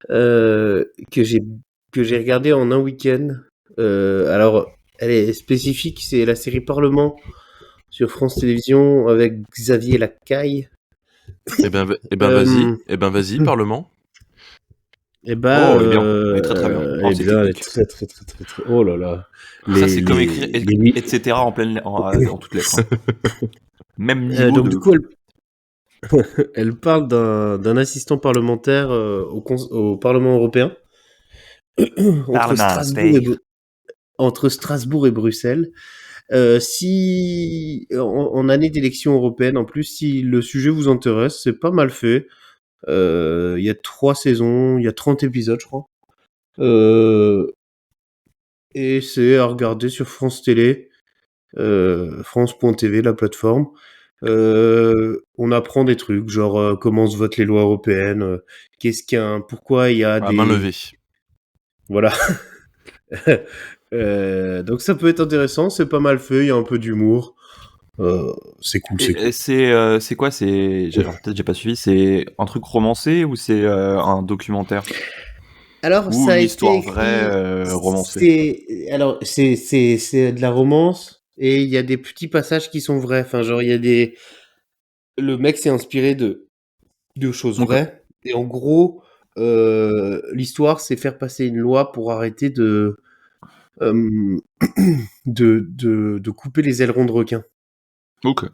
que j'ai regardée en un week-end. Alors, elle est spécifique, c'est la série Parlement sur France Télévisions avec Xavier Lacaille. Eh ben vas-y, Parlement. Eh ben, elle est bien. Elle est très très bien. Elle est très très très très très. Oh là là. Ça c'est comme écrire etc. en toutes lettres. Même niveau donc du coup, elle parle d'un assistant parlementaire au Parlement européen entre Strasbourg et Bruxelles. Si en année d'élection européenne, en plus, si le sujet vous intéresse, c'est pas mal fait. Il y a 3 saisons, il y a 30 épisodes, je crois. Et c'est à regarder sur France Télé, France.tv, la plateforme. On apprend des trucs, genre comment se votent les lois européennes, pourquoi il y a des... main levée. Voilà. Donc ça peut être intéressant, c'est pas mal fait, il y a un peu d'humour. c'est cool, Et, c'est cool. et c'est quoi alors, peut-être j'ai pas suivi. C'est un truc romancé ou c'est un documentaire Alors, ou ça a une été histoire écrit. vraie romancée? C'est de la romance et il y a des petits passages qui sont vrais. Enfin, genre, il y a des. Le mec s'est inspiré de choses Ok. vraies. Et en gros, l'histoire, c'est faire passer une loi pour arrêter euh, de couper les ailerons de requin. Ok.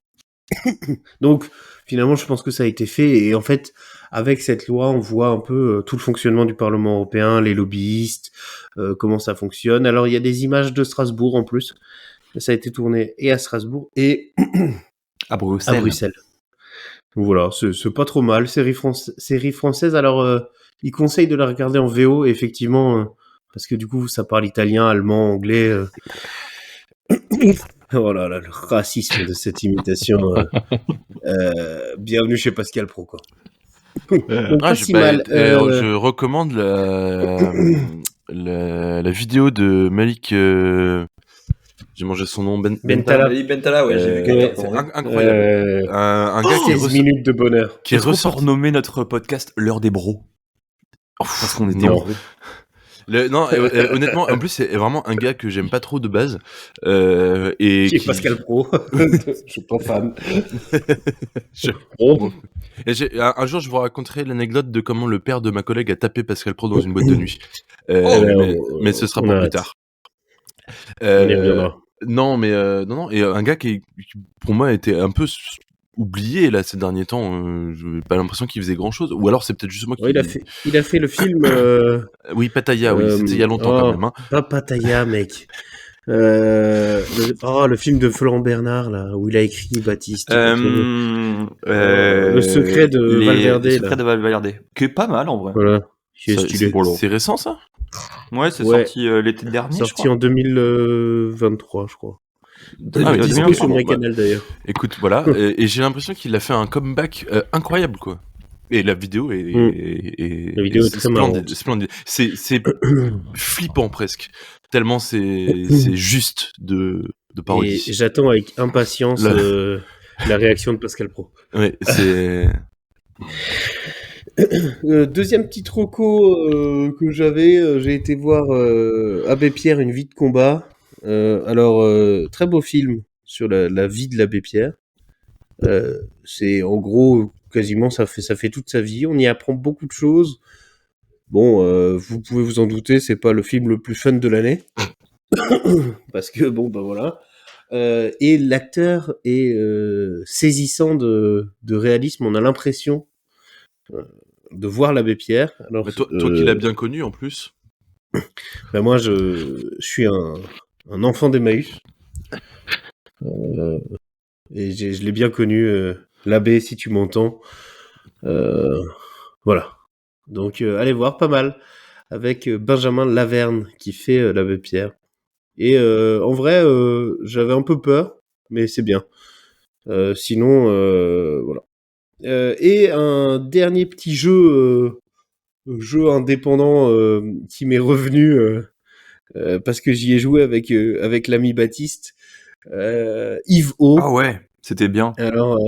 Donc, finalement, je pense que ça a été fait. Et en fait, avec cette loi, on voit un peu tout le fonctionnement du Parlement européen, les lobbyistes, comment ça fonctionne. Alors, il y a des images de Strasbourg en plus. Ça a été tourné et à Strasbourg et À à Bruxelles. Bruxelles. Donc voilà, c'est pas trop mal. Série française, alors, ils conseillent de la regarder en VO, et effectivement, parce que du coup, ça parle italien, allemand, anglais. Oh là là, le racisme de cette imitation. Bienvenue chez Pascal Pro, quoi. Donc, pas si mal. Je recommande la vidéo de Malik. J'ai mangé son nom, Bentala. Bentala, ouais, j'ai vu quelqu'un. C'est incroyable. Un gars qui 16 minutes de bonheur. qui est Est-ce qu'on peut ressorti. renommer notre podcast l'heure des bros? Parce qu'on était Non. en Non, honnêtement, en plus, c'est vraiment un gars que j'aime pas trop de base. Et Chez qui... Pascal Pro. Je suis pas fan. Je- Oh. Et un jour, je vous raconterai l'anecdote de comment le père de ma collègue a tapé Pascal Pro dans une boîte de nuit. Mais ce sera on pour plus arrête. tard. On y reviendra. Non, mais non. Et un gars qui, pour moi, était un peu oublié là ces derniers temps. J'ai pas l'impression qu'il faisait grand chose. Ou alors c'est peut-être juste moi qui. Ouais, il a fait le film. Oui, Pattaya, oui, c'était il y a longtemps quand même. Hein. Pas Pattaya, mec. Le film de Florent Bernard, là, où il a écrit Baptiste. Le secret de Valverde. Le secret là. de Valverde. Qui est pas mal en vrai. Voilà. Qui est Ça- stylé. C'est récent ça? Ouais, c'est Ouais. sorti l'été dernier, je Sorti crois. en 2023, je crois. Ah oui, Dispo ok. sur Bon, MyCanal d'ailleurs. Écoute, voilà, et j'ai l'impression qu'il a fait un comeback incroyable, quoi. Et la vidéo est, La vidéo est très marrante. splendide. C'est flippant presque, tellement c'est juste de Et parodie. j'attends avec impatience la réaction de Pascal Pro. Ouais, c'est. Deuxième petit troco que j'avais, j'ai été voir Abbé Pierre, une vie de combat. Très beau film sur la vie de l'abbé Pierre. C'est en gros quasiment ça fait toute sa vie. On y apprend beaucoup de choses. Bon, vous pouvez vous en douter, c'est pas le film le plus fun de l'année parce que bon bah voilà. Et l'acteur est saisissant de réalisme. On a l'impression de voir l'abbé Pierre. Alors, Mais toi qui l'as bien connu en plus. moi, je suis un enfant d'Emmaüs. Et je l'ai bien connu. L'abbé, si tu m'entends. Voilà. Donc, allez voir, pas mal. Avec Benjamin Laverne qui fait l'abbé Pierre. Et en vrai, j'avais un peu peur, mais c'est bien. Sinon, voilà. Et un dernier petit jeu indépendant qui m'est revenu parce que j'y ai joué avec l'ami Baptiste, Yves O. Ah ouais, c'était bien. Alors,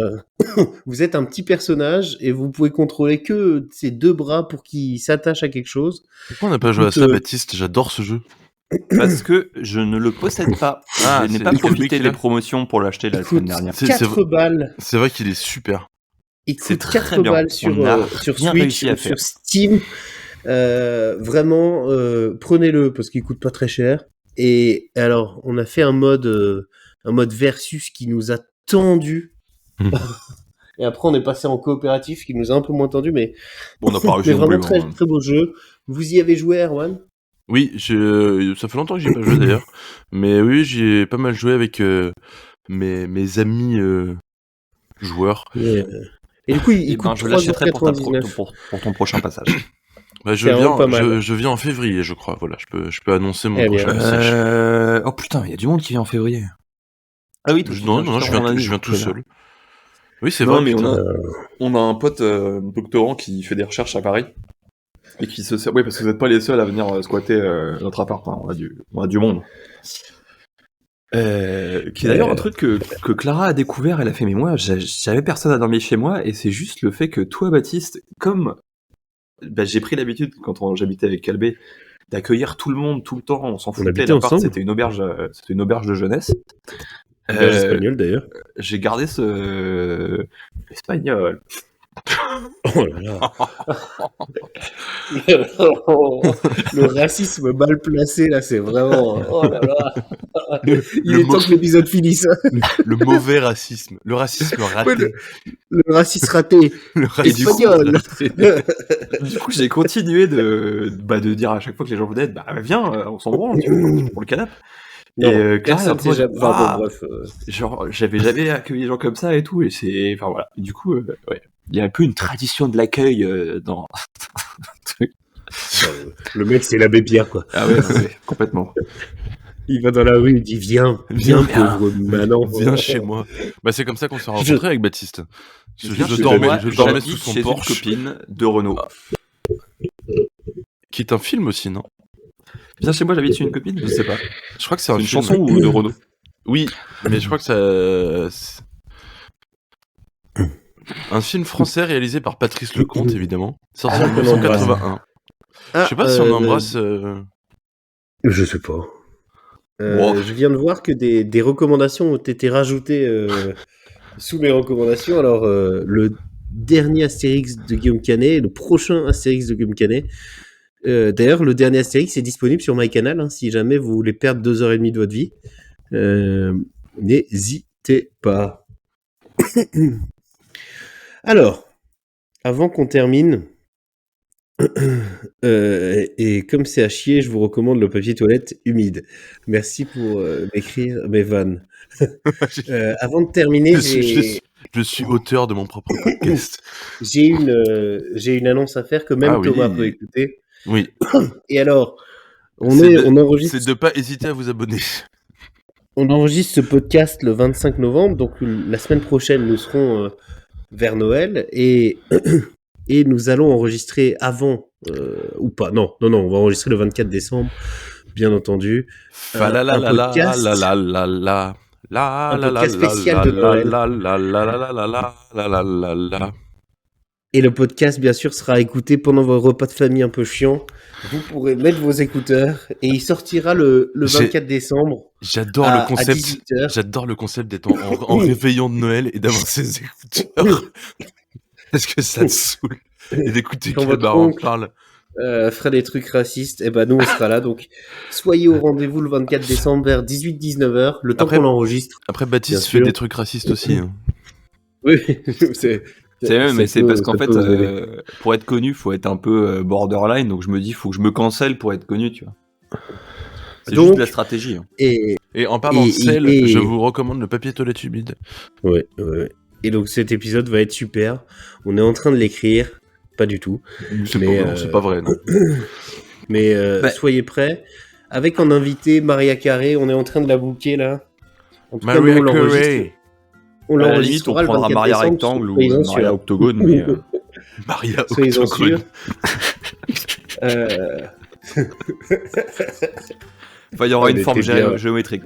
vous êtes un petit personnage et vous pouvez contrôler que ses deux bras pour qu'il s'attache à quelque chose. Pourquoi on n'a pas joué à ça, Baptiste? J'adore ce jeu. Parce que je ne le possède pas. Je n'ai pas profité des promotions pour l'acheter la semaine dernière. 4 balles. C'est vrai qu'il est super. Il coûte 4 balles sur Switch, sur Steam. Vraiment, prenez-le parce qu'il coûte pas très cher. Et alors, on a fait un mode versus qui nous a tendu. Et après, on est passé en coopératif qui nous a un peu moins tendu, mais bon, on n'a pas réussi. Mais vraiment très, très beau jeu. Vous y avez joué, Erwan? Oui, ça fait longtemps que j'y ai pas joué d'ailleurs. Mais oui, j'y ai pas mal joué avec mes amis joueurs. Et du coup, il coûte je l'achèterai pour ton prochain passage. Bah, je viens en février, je crois. Voilà, je peux annoncer mon prochain passage. Oh putain, il y a du monde qui vient en février. Ah oui, non, je viens tout seul. Oui, c'est vrai. Mais on a un pote doctorant qui fait des recherches à Paris. Et qui se sert. Oui, parce que vous n'êtes pas les seuls à venir squatter notre appart. Hein. On a du monde. Qui est d'ailleurs un truc que Clara a découvert, elle a fait, mais moi, j'avais personne à dormir chez moi, et c'est juste le fait que toi, Baptiste, comme j'ai pris l'habitude, quand j'habitais avec Calbé, d'accueillir tout le monde, tout le temps, on s'en foutait, habitait l'appart, ensemble. c'était une auberge de jeunesse. Espagnol d'ailleurs. J'ai gardé ce... Espagnol. Oh là là. Le racisme mal placé là, c'est vraiment. Oh là là. Il est temps que l'épisode finisse. Le mauvais racisme. Le racisme raté. Ouais, le racisme raté. Le racisme Espagnol. Du coup, j'ai continué de dire à chaque fois que les gens venaient, viens, on s'en branle, tu pour le canapé. Non, et personne Clara, déjà. Enfin, bon, bref. genre, j'avais jamais accueilli des gens comme ça et tout, et c'est, enfin voilà. Du coup, ouais, il y a un peu une tradition de l'accueil dans le truc. Le mec, c'est l'abbé Pierre, quoi. Ah ouais, complètement. Il va dans la rue, il dit viens, pauvre Manon. Viens chez moi. Bah, c'est comme ça qu'on s'est rencontrés avec Baptiste. Je J'habite dormais sous son chez Porsche. une copine de Renault. Qui est un film aussi, non? Viens chez moi, j'habite chez une copine, je sais pas. Je crois que c'est C'est un une film. chanson ou de Renault? Oui, mais je crois que ça. Un film français réalisé par Patrice Lecomte, évidemment. Sorti en 1981. Je sais pas si on embrasse. Je sais pas. Wow. Je viens de voir que des recommandations ont été rajoutées sous mes recommandations. Alors, le dernier Astérix de Guillaume Canet, le prochain Astérix de Guillaume Canet. D'ailleurs, le dernier Astérix est disponible sur MyCanal, hein, si jamais vous voulez perdre 2h30 de votre vie. N'hésitez pas. Alors, avant qu'on termine, et comme c'est à chier, je vous recommande le papier toilette humide. Merci pour m'écrire mes vannes. Avant de terminer, je suis auteur de mon propre podcast. j'ai une annonce à faire que même Thomas peut écouter. Oui. Et alors, on enregistre. C'est de pas hésiter à vous abonner. On enregistre ce podcast le 25 novembre, donc la semaine prochaine, nous serons vers Noël et nous allons enregistrer avant ou pas. Non, on va enregistrer le 24 décembre, bien entendu. Un podcast spécial de Noël. Et le podcast, bien sûr, sera écouté pendant vos repas de famille un peu chiants. Vous pourrez mettre vos écouteurs et il sortira le 24 décembre. J'adore le concept. J'adore le concept d'être en réveillon de Noël et d'avoir ses écouteurs. Est-ce que ça te saoule et d'écouter que le baron parle ferait des trucs racistes, et ben nous on sera là, donc soyez au rendez-vous le 24 décembre vers 18-19h, le temps qu'on l'enregistre. Après Baptiste fait des trucs racistes aussi. Hein. Oui, c'est mais c'est parce qu'en fait, pour être connu, faut être un peu borderline, donc je me dis, faut que je me cancelle pour être connu, tu vois. C'est juste de la stratégie. Hein. Et en parlant de sel, je vous recommande le papier toilette humide. Ouais. Et donc cet épisode va être super. On est en train de l'écrire. Pas du tout. C'est pas vrai, non. Mais soyez prêts. Avec en invité Maria Carré, on est en train de la booker là. En tout cas, nous, on l'enregistre. On l'enregistre, on prendra Maria Rectangle ou Maria Octogone. Mais Maria Octogone. Il y aura une forme géométrique.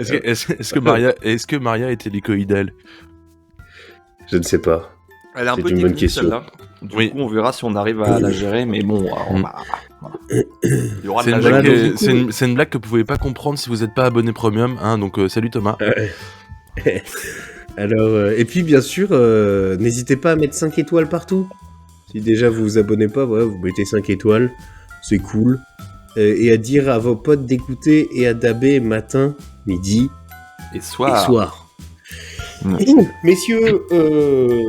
Est-ce que Maria est hélicoïdale? Je ne sais pas. Elle est un peu technique, celle-là. Du coup, on verra si on arrive à la gérer, mais bon, il y aura c'est une blague que vous pouvez pas comprendre si vous n'êtes pas abonné premium, hein, donc salut Thomas. Alors, et puis bien sûr, n'hésitez pas à mettre 5 étoiles partout. Si déjà vous vous abonnez pas, voilà, vous mettez 5 étoiles, c'est cool. Et à dire à vos potes d'écouter et à daber matin, midi et soir. Messieurs,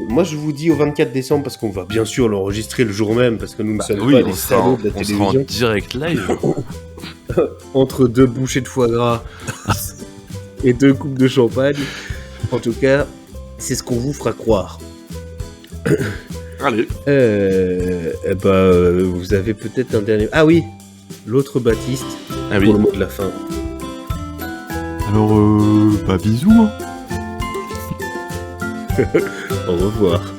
moi je vous dis au 24 décembre parce qu'on va bien sûr l'enregistrer le jour même parce que nous ne sommes pas des salauds de la télévision. On sera en direct live. Entre 2 bouchées de foie gras et 2 coupes de champagne. En tout cas, c'est ce qu'on vous fera croire. Allez. Vous avez peut-être un dernier... Ah oui, l'autre Baptiste pour le mot de la fin. Alors, bisous. Hein. Au revoir.